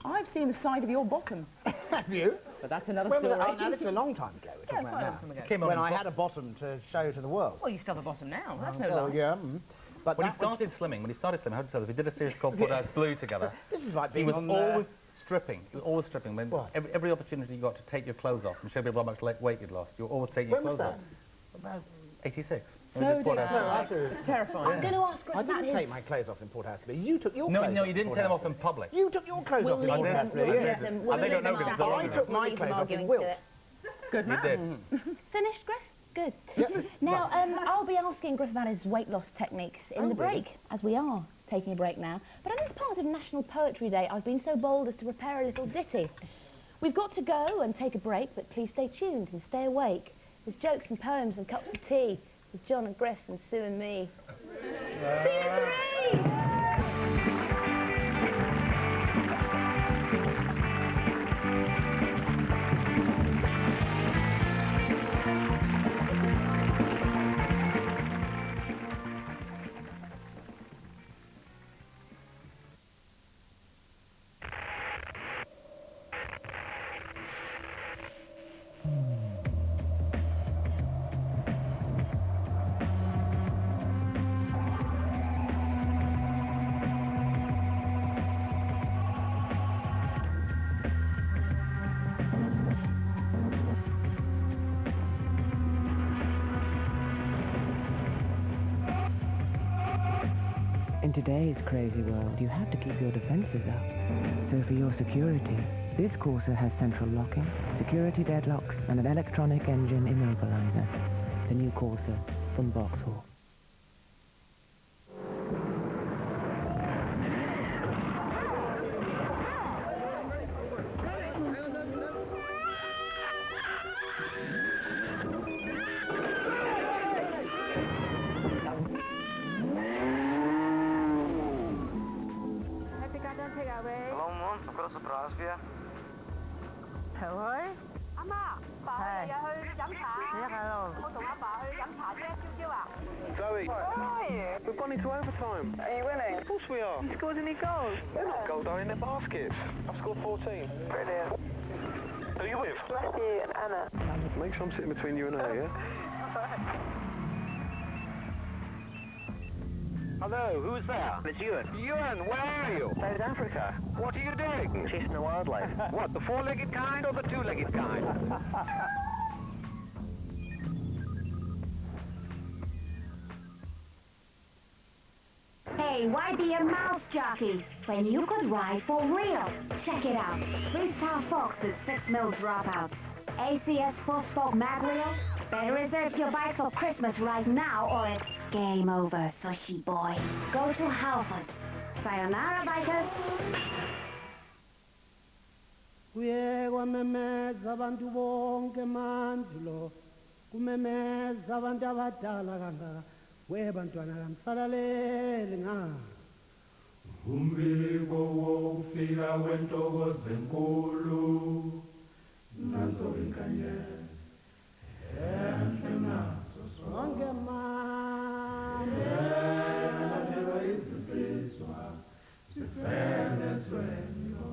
I've seen the side of your bottom. Have you? But that's another Well, story. now, that's a long time ago. We're talking about now. When I had a bottom to show to the world. Well, you still have a bottom now. That's no Well, lie. yeah. But When he started slimming, how to say this, we did a series called Put Out Blue together. This is like He being was on always stripping. He was always stripping. What? Every opportunity you got to take your clothes off and show people how much weight you'd lost, you were always taking your When was clothes that? off. About 86. So Put did Out Blue. It's terrifying. I'm going to ask Griff I about didn't his... take my clothes off in Port Houseby. You took your No, clothes no, off you in didn't Port take them off Houseby. in public. You took your clothes off in We'll Port leave Houseby. them, Yeah. we'll they leave don't know them because arguing. I took my We'll leave them clothes off arguing in to Wilt. it. Good You man. did. Finished, Griff? Good. Yeah. Now, I'll be asking Griff about his weight loss techniques in the break, as we are taking a break now. But on this part of National Poetry Day, I've been so bold as to prepare a little ditty. We've got to go and take a break, but please stay tuned and stay awake. There's jokes and poems and cups of tea with John and Griff and Sue and me. See you at 3! In today's crazy world, you have to keep your defenses up. So for your security, this Corsa has central locking, security deadlocks, and an electronic engine immobilizer. The new Corsa from Vauxhall. Hallo man, ik wil surprise for you. Hello? 阿媽，爸，我哋去飲茶。係啊，係啊。我同阿爸去飲茶啫，朝朝啊。梗 Zoe. Where are you? We've gone into overtime. Are you winning? Of course we are. You scored any goals? They're not goals, they're in their baskets. I've scored 14. Brilliant. Who are you with? Matthew and Anna. Make sure I'm sitting between you and her, yeah? Hello, who's there? It's Ewan. Ewan, where are you? South Africa. What are you doing? Chasing the wildlife. What, the four-legged kind or the two-legged kind? Hey, why be a mouse jockey when you could ride for real? Check it out. Freestyle Fox's 6 mil dropouts. ACS 4-spoke mag wheel. Better reserve your bike for Christmas right now or it's game over, Sushi boy. Go to Halford. Sayonara, bikers. Kuye kwamemeza abantu bonke mandulo kumemeza abantu abadala kangaka we bantwana kamsalaleli nga umbiko wokufika wentokozo enkulu nazo inkanyezi enhle nazo sonke manje yalathelwa izimfiswa sifene swenyo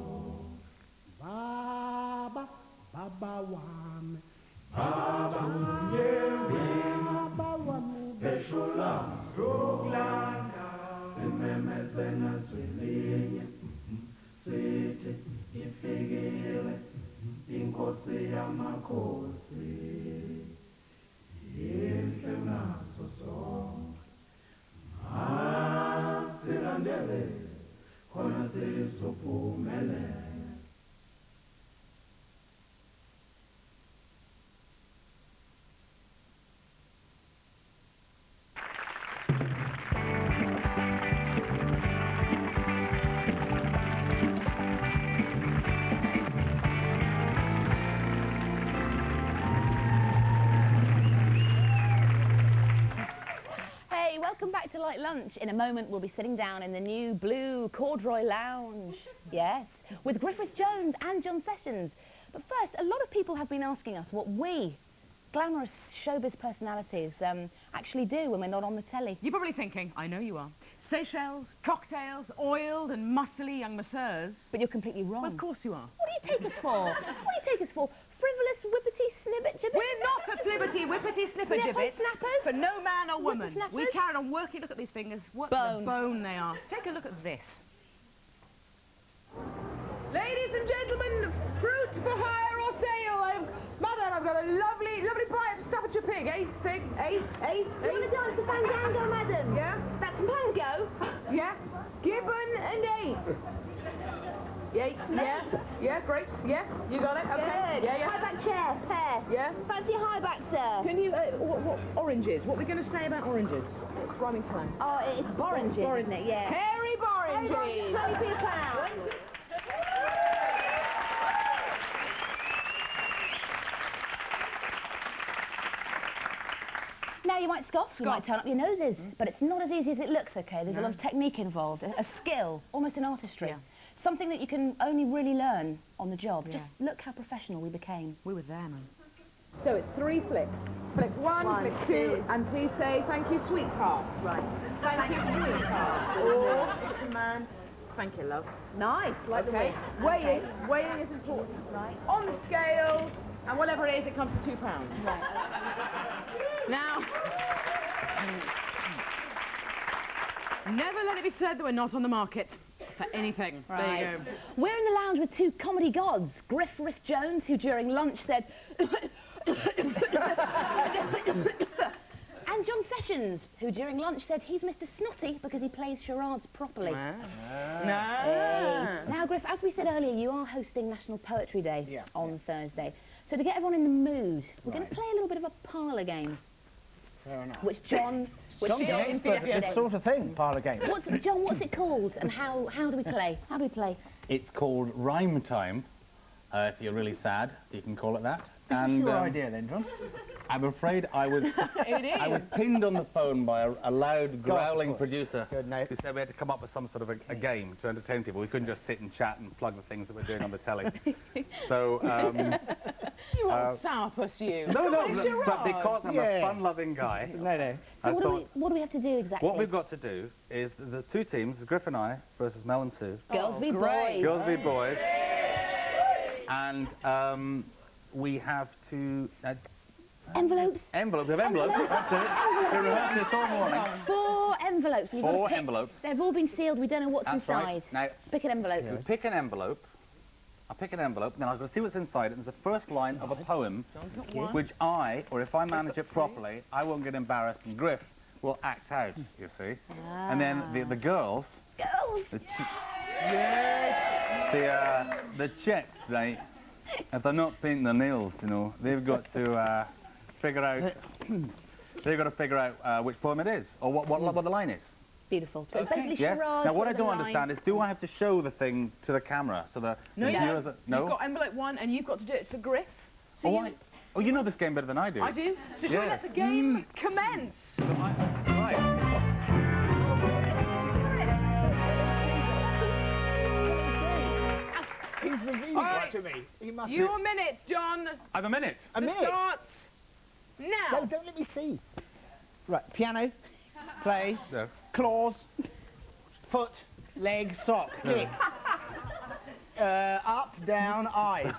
baba baba wami baba unyewe baba wami beshola sokulanda simemezena swelinye sithi ifikile inkosi yamakhosi inhle naso sonke masilandele khona sizophumelela. Hey, welcome back to Light Lunch. In a moment, we'll be sitting down in the new blue corduroy lounge. Yes, with Griff Rhys and John Sessions. But first, a lot of people have been asking us what we, glamorous showbiz personalities, actually do when we're not on the telly. You're probably thinking, I know you are, Seychelles, cocktails, oiled and muscly young masseurs. But you're completely wrong. Well, of course you are. What do you take us for? What do you take us for? Frivolous, whippety, snippet, gibbet? We're not a flibbity, whippity, snipper gibbet. Snappers? For no man or woman. Whippersnappers? We carried on working. Look at these fingers. What Bone. a bone they are. Take a look at this. Ladies and gentlemen, fruit for hire or sale. Mother, I've got a lovely pie of stuff at your pig. Eh? Pig? Eh? You want to dance the fandango, madam? Yeah? That's mango? Yeah? Gibbon and eight. Yeah, great. Yeah, you got it. Okay. Good. Yeah. High back chair, pair. Yeah. Fancy a high back, sir. Can you, what oranges? What are we going to say about oranges? It's rhyming slang. Oh, it's boranges, isn't it? Yeah. Hairy boranges. 20p a pound. Now, you might scoff, you might turn up your noses, but it's not as easy as it looks, OK? There's a lot of technique involved, a skill, almost an artistry. Yeah. Something that you can only really learn on the job. Just look how professional we became. We were there, man. So it's 3 flicks. Flick 1, flick 2, and please say, thank you, sweetheart. Right. Thank you, sweetheart. Or, it's a man, thank you, love. Nice, like the way. Weighing is important. Right. On the scale, and whatever it is, it comes to £2. Right. Now, never let it be said that we're not on the market for anything. Right. There you go. We're in the lounge with 2 comedy gods, Griff Rhys, who during lunch said... and John Sessions, who during lunch said he's Mr. Snotty because he plays charades properly. Now, Griff, as we said earlier, you are hosting National Poetry Day on Thursday. So to get everyone in the mood, we're going to play a little bit of a parlour game. Fair enough. Which John... Some games, but this sort of thing, parlour game. John, what's it called, and how do we play? How do we play? It's called Rhyme Time. If you're really sad, you can call it that. This is your idea then, John? I'm afraid I was I was pinned on the phone by a loud, growling producer who said we had to come up with some sort of a game to entertain people. We couldn't just sit and chat and plug the things that we're doing on the telly. So You old sourpuss, you. No, no, It's but Gerard. because I'm a fun-loving guy. No. So what do we have to do exactly? What we've got to do is the two teams, Griff and I versus Mel and Sue. Girls v boys. Girls v boys. And we have to... Envelopes. Envelopes. We have envelopes. That's it. We rehearsed this all morning. 4 envelopes. We've got to 4 pick. envelopes. They've all been sealed. We don't know what's That's inside. right. Now, pick an envelope. we pick an envelope. I pick an envelope, then I've got to see what's inside it. There's the first line of a poem, which I, or if I manage it properly, I won't get embarrassed, and Griff will act out, you see. And then the girls... Girls! The chicks, they... If they're not painting their nails, you know, they've got to figure out... they've got to figure out which poem it is, or what the line is. Beautiful. So it's basically Yes. charades. Now, what I don't line. understand is, do I have to show the thing to the camera so the viewers... No? You've got envelope 1 and you've got to do it for Griff. So Oh, you know this game better than I do. I do. So shall we let the game commence? He's revealing Right. to me. He must Your minute, John. I have a minute. A minute? Starts now. No, don't let me see. Right, piano, play, No. claws, foot, leg, sock, kick. Up, down, eyes.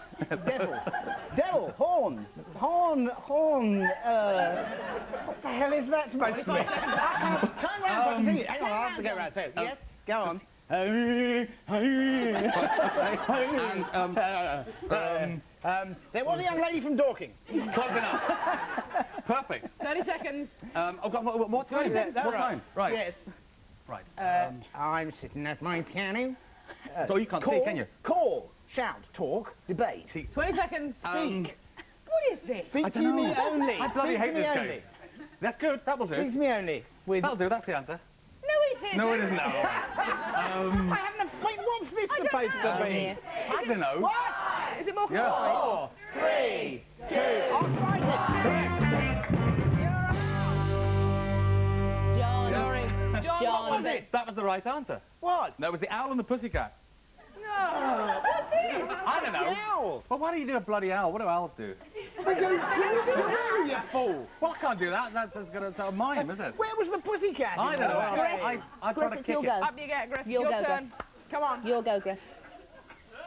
Devil, horn. What the hell is that supposed to be? Turn round so I can see it. Hang on, I'll have to get round to it. Yes, go on. There was a young lady from Dorking. Close enough. Perfect. 30 seconds. What time? What time? Right. Yes. Right. I'm sitting at my piano. So you can't see, can you? Call, shout, talk, debate. 20 seconds. Speak. What is this? Speak to me only. I bloody hate this game. That's good. That will do. Speak to me only. That'll do. That's the answer. No, it isn't. No, it isn't. No. I haven't a point. What's this supposed to be? I don't know. What? Is it more complicated? 4, 3, 2. I'll find it. John, what was it? That was the right answer. What? That was the owl and the pussycat. No. What's it? I don't know. The owl. Well, why do you do a bloody owl? What do owls do? You fool. Well, I can't do that. That's a mime, is it? Where was the pussycat? I don't know. I try to Griff, it's kick your it. go. Up you get, Griff. You'll Your go, turn. Come on. You'll go, Griff.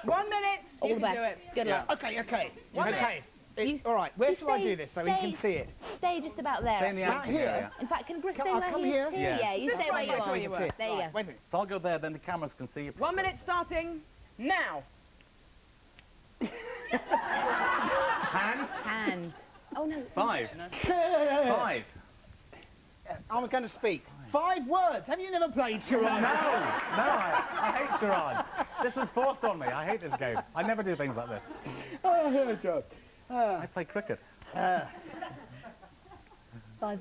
1 minute. All You the can best. do it. Good luck. Okay. 1 minute. All right, where Just shall I stay- do this so we can see it? Stay just about there. Stay in the actually. acting area. In fact, can Griff Come- stay I'll where come he here? is? Too? Yeah. Yeah, you This stay is where you right are. where you were. There you go. Wait a minute. So I'll go there, then the cameras can see you. 1 minute starting now. Hand. Oh, no. 5. 5. I'm going to speak. 5 words. Have you never played charade? No, I hate charade. This was forced on me. I hate this game. I never do things like this. Oh, John. I play cricket. 5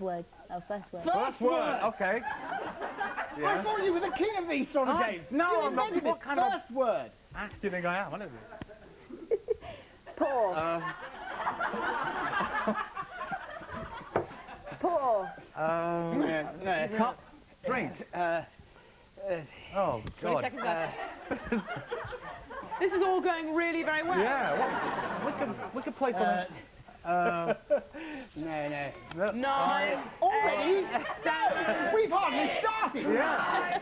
words. Oh, first word. First word. Okay. I thought you were the king of these sort of games. No, You I'm not. invented What it. kind of First word. ass do you think I am? What is it? Paw. Paw. No. Cup. Drink. Oh, 20 God. seconds left. This is all going really very well. Yeah, we could play something. No. 9. Already? We've hardly started. Yeah.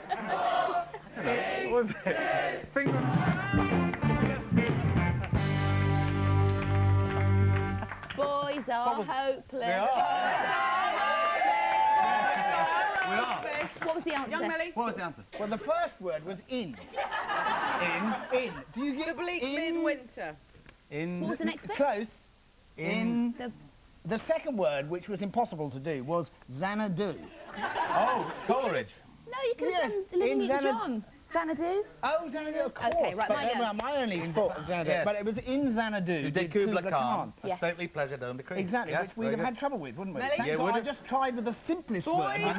Was it? Finger. Boys are hopeless. They are. We are. What was the answer? Young Melly. What was the answer? Well, the first word was in. In. Do you get The bleak in? midwinter. In. What was the next bit? Close. In. The second word, which was impossible to do, was Xanadu. Oh, Coleridge. No, you could Yes, have done Living in Meet John. Xanadu? Oh, Xanadu, of course. Okay, right, but my then, go. my only thought was Xanadu. Yes. But it was in Xanadu. You did Kubla Khan. A Yes. stately pleasure down the creek. Exactly, Yes, which we'd very have had good. trouble with, wouldn't we? Melly? Thank Yeah, God would I have. just tried with the simplest word, which was in. I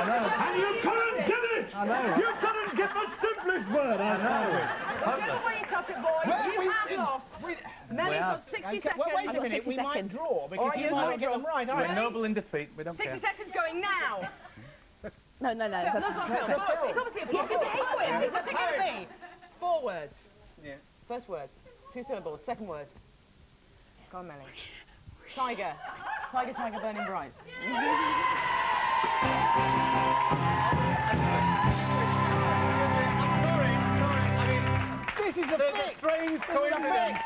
know. And you couldn't get it! I know. You couldn't get the simplest word! I know. Whichever way you cut it, boys, you have lost. Melly's got 60 Okay, seconds. well, wait a got minute, 60 we might seconds. draw, because Alright, you you might draw, not get them right, all We're right? noble in defeat. We don't 60 care. seconds going now. No. That's not film. It's obviously a poem. It's a poem. What's it going to be? 4 words. Yeah. First word. 2 syllables. Second word. Go on, Melly. Tiger. Tiger, tiger, burning bright. This is a strange coincidence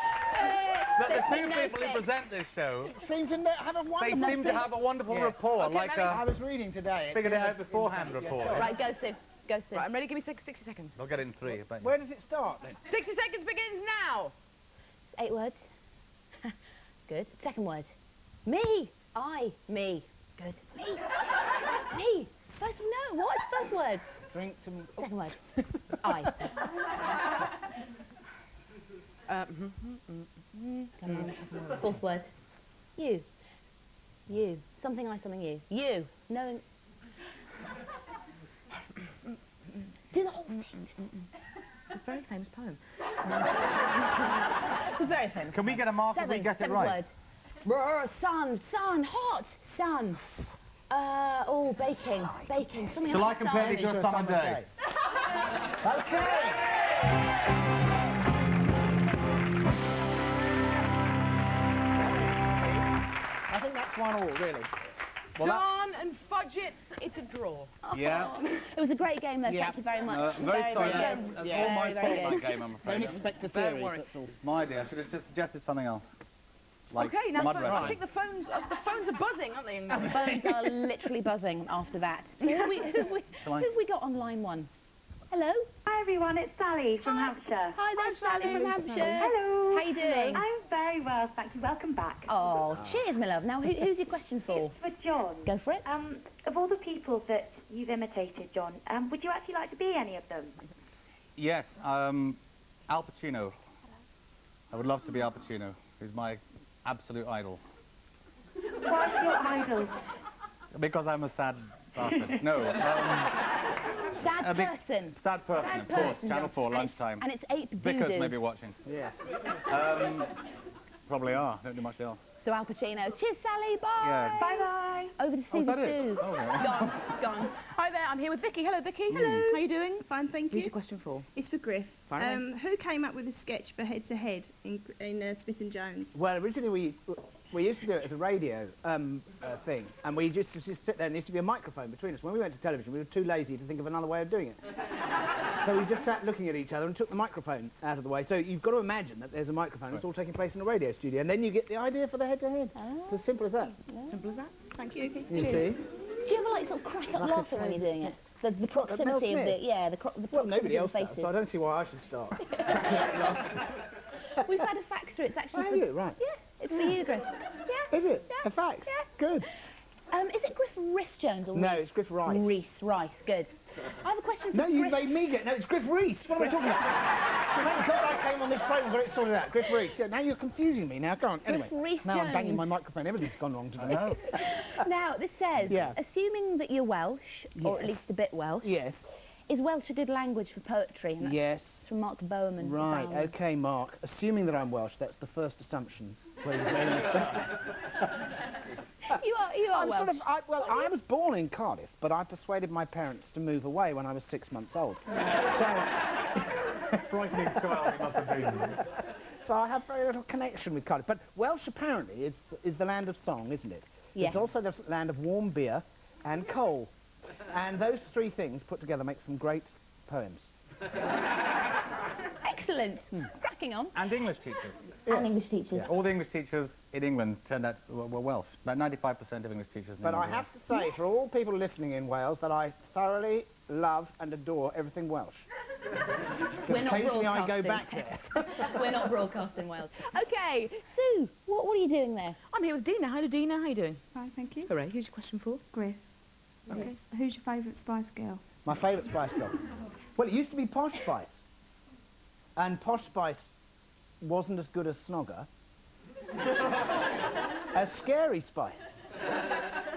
that the two people who present this show seem to have a wonderful... They seem to have a wonderful rapport, Okay, like I was reading today. figured it out beforehand rapport. Right, go, Sid. Go, Sid. Right, I'm ready. Give me 60 seconds. I'll get it in 3. But Where does it start, then? 60 seconds begins now. 8 words. Good. Second word. Me. I. Me. Good. Me. Me. First, no. What? First word. Drink to... Second word. I. Come on. Fourth word. You. You. Something I, something you. You. Knowing... Do the whole thing. It's a very famous poem. It's a very famous Can we get a mark if we get it right? Word. Sun. Sun. Hot. Sun. Oh, baking. Baking. Something Shall I like compare sun. these to a summer day? Okay. I think that's 1-1, really. Well, Dawn and Fudget, it's a draw. Yeah. It was a great game, though. Thank you very much. I'm very sorry. Very That's good. all my Very, very fault, good. that game, I'm afraid. Don't expect a series, that's all. My idea. I should have just suggested something else. Like Okay, now mud I wrestling. think the phones are buzzing, aren't they? The phones are literally buzzing after that. Who have we got on line 1? Hello? Hi everyone, it's Sally from Hampshire. Hi there, Sally from Hampshire. Hello. How you doing? I'm very well, thank you. Welcome back. Oh, cheers, my love. Now, who's your question for? It's for John. Go for it. Of all the people that you've imitated, John, would you actually like to be any of them? Yes, Al Pacino. I would love to be Al Pacino, who's my absolute idol. What's your idol? Because I'm a sad bastard. No. Sad person. Sad person, of course. Channel 4, lunchtime. And it's 8 Vickers doo-doos. may be watching. Yeah. Probably are. Don't do much else. So Al Pacino. Cheers, Sally. Bye. Yeah. Bye-bye. Over to Oh, is Stevie that it? Sue. Oh, okay. Gone. Hi there, I'm here with Vicky. Hello, Vicky. Hello. How you doing? Fine, thank Who's you. your question for? It's for Griff. Fire away. Who came up with the sketch for Head to Head in Smith and Jones? Well, originally we used to do it as a radio thing, and we just sit there and there used to be a microphone between us. When we went to television, we were too lazy to think of another way of doing it. So we just sat looking at each other and took the microphone out of the way. So you've got to imagine that there's a microphone. Right. It's all taking place in a radio studio, and then you get the idea for the head-to-head. It's as simple as that. Simple as that. Thank you. You see? Do you ever like sort of crack up laughing when you're doing it? The proximity of the well, nobody else faces. does, so I don't see why I should start. We've had a fax through. It's actually. Oh, have you? Right. Yeah, it's for you, Griff. Yeah. Is it? Yeah. A fax? Yeah. Good. Is it Griff Rhys Jones or No, Rhys? it's Griff Rhys. Rhys, good. I have a question for No, you Griff. made me get... No, it's Griff Rhys. What am I talking about? Thank God I came on this program and got it sorted out. Griff Rhys. Yeah, now you're confusing me. Now, go on. Anyway, Rhys now I'm banging Jones. my microphone. Everything's gone wrong today. Now, this says, assuming that you're Welsh, or at Yes. least a bit Welsh, Yes. is Welsh a good language for poetry? And that's Yes. from Mark Bowman. Right, Bound. OK, Mark. Assuming that I'm Welsh, that's the first assumption. Where you've made a mistake. You are I'm Welsh. sort of, I was born in Cardiff, but I persuaded my parents to move away when I was 6 months old. Frightening child, it must have been. So I have very little connection with Cardiff. But Welsh apparently is the land of song, isn't it? Yes. It's also the land of warm beer and coal. And those three things put together make some great poems. Excellent. Cracking on. And English teachers. And English teachers. Yeah. All the English teachers in England turned out were Welsh. About 95% of English teachers in But I England have to say, for all people listening in Wales, that I thoroughly love and adore everything Welsh. We're not occasionally I go broadcasting. back there. We're not broadcasting Wales. OK, Sue, what are you doing there? I'm here with Dina. Hello, Dina. How you doing? Fine, thank you. Hooray. Who's your question for? Griff. Okay. Who's your favourite Spice Girl? My favourite Spice Girl. Well, it used to be Posh Spice. And Posh Spice wasn't as good as Snogger as Scary Spice,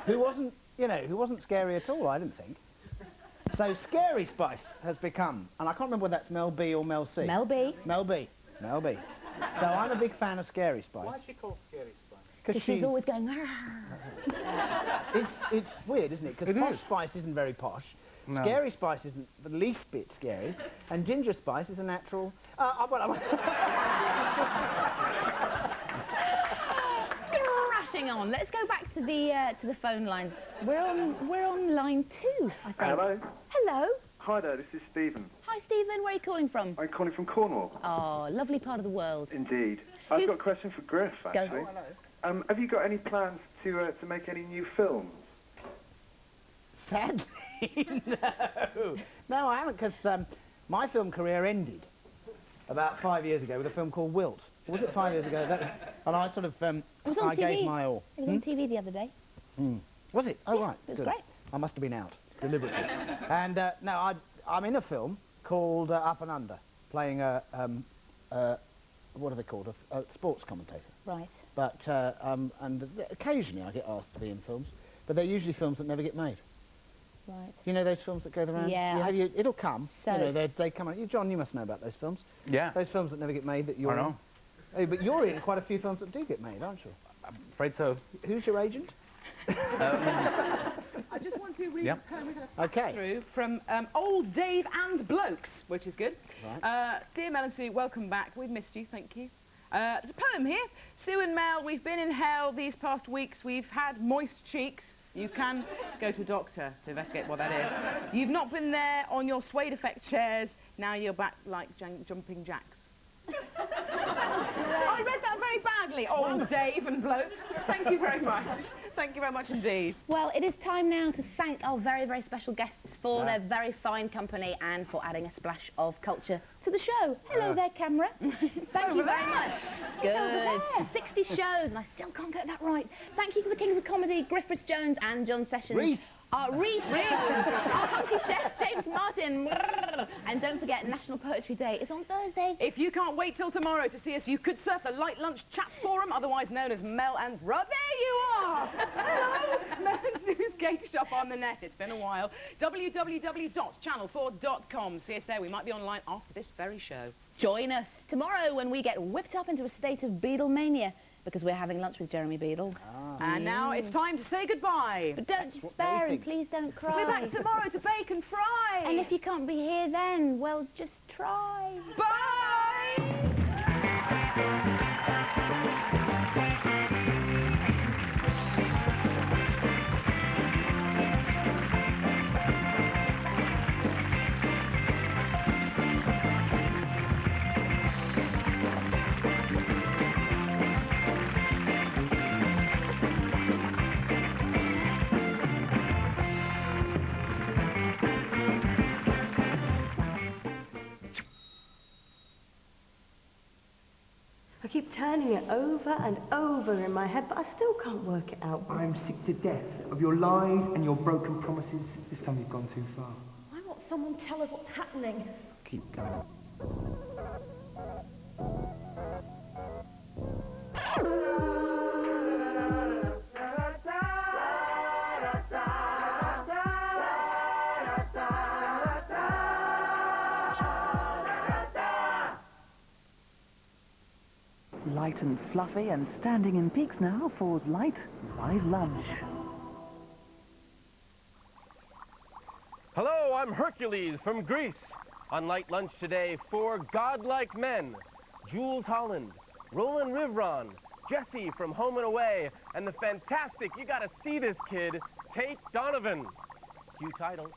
who wasn't, who wasn't scary at all, I didn't think. So Scary Spice has become, and I can't remember whether that's Mel B or Mel C. Mel B. Mel B. Mel B. So I'm a big fan of Scary Spice. Why is she called Scary Spice? Because she's always going... It's weird, isn't it? Because Posh Spice isn't very posh. No. Scary Spice isn't the least bit scary, and Ginger Spice is a natural... hang on. Let's go back to the phone lines. We're on line 2, I think. Hello. Hello. Hi there, this is Stephen. Hi, Stephen. Where are you calling from? I'm calling from Cornwall. Oh, lovely part of the world. Indeed. I've got a question for Griff, actually. Go. Have you got any plans to make any new films? Sadly, no. No, I haven't, because my film career ended about 5 years ago with a film called Wilt. Was it 5 years ago? And I sort of, it was on I TV. gave my all. It was on TV the other day. Was it? Oh, yeah, right. It was Good. great. I must have been out, deliberately. And, no, I'm in a film called Up and Under, playing a what are they called? A sports commentator. Right. But, and occasionally I get asked to be in films, but they're usually films that never get made. Right. Do you know those films that go around? Yeah. It'll come. So you know, they come out. John, you must know about those films. Yeah. Those films that never get made that you're I know. in. Oh, but you're in quite a few films that do get made, aren't you? I'm afraid so. Who's your agent? I just want to read through from Old Dave and Blokes, which is good. Right. Dear Mel and Sue, welcome back. We've missed you, thank you. There's a poem here. Sue and Mel, we've been in hell these past weeks. We've had moist cheeks. You can go to a doctor to investigate what that is. You've not been there on your suede effect chairs. Now you're back like jumping jacks. I read that very badly. Old Dave and Blokes. Thank you very much. Thank you very much indeed. Well, it is time now to thank our very, very special guests for their very fine company and for adding a splash of culture to the show. Hello there, camera. Thank you very much. Good. 60 shows, and I still can't get that right. Thank you to the Kings of Comedy, Griff Rhys and John Sessions. Rhys. Rhys. Our hunky chef, James Martin. And don't forget, National Poetry Day is on Thursday. If you can't wait till tomorrow to see us, you could surf the Light Lunch Chat Forum, otherwise known as Mel and There you are! Hello! Mel and Sue's Cake Shop on the net. It's been a while. www.channel4.com. See us there. We might be online after this very show. Join us tomorrow when we get whipped up into a state of Beatlemania, because we're having lunch with Jeremy Beadle. And now it's time to say goodbye. But don't despair and please don't cry. We're back tomorrow to bake and fry. And if you can't be here then, well, just try. Bye! I keep turning it over and over in my head, but I still can't work it out. I'm sick to death of your lies and your broken promises. This time you've gone too far. I want someone to tell us what's happening. Keep going. Light and fluffy and standing in peaks now for Light Lunch. Hello, I'm Hercules from Greece. On Light Lunch today, 4 godlike men. Jules Holland, Roland Rivron, Jesse from Home and Away, and the fantastic, you gotta see this kid, Tate Donovan. Cue title.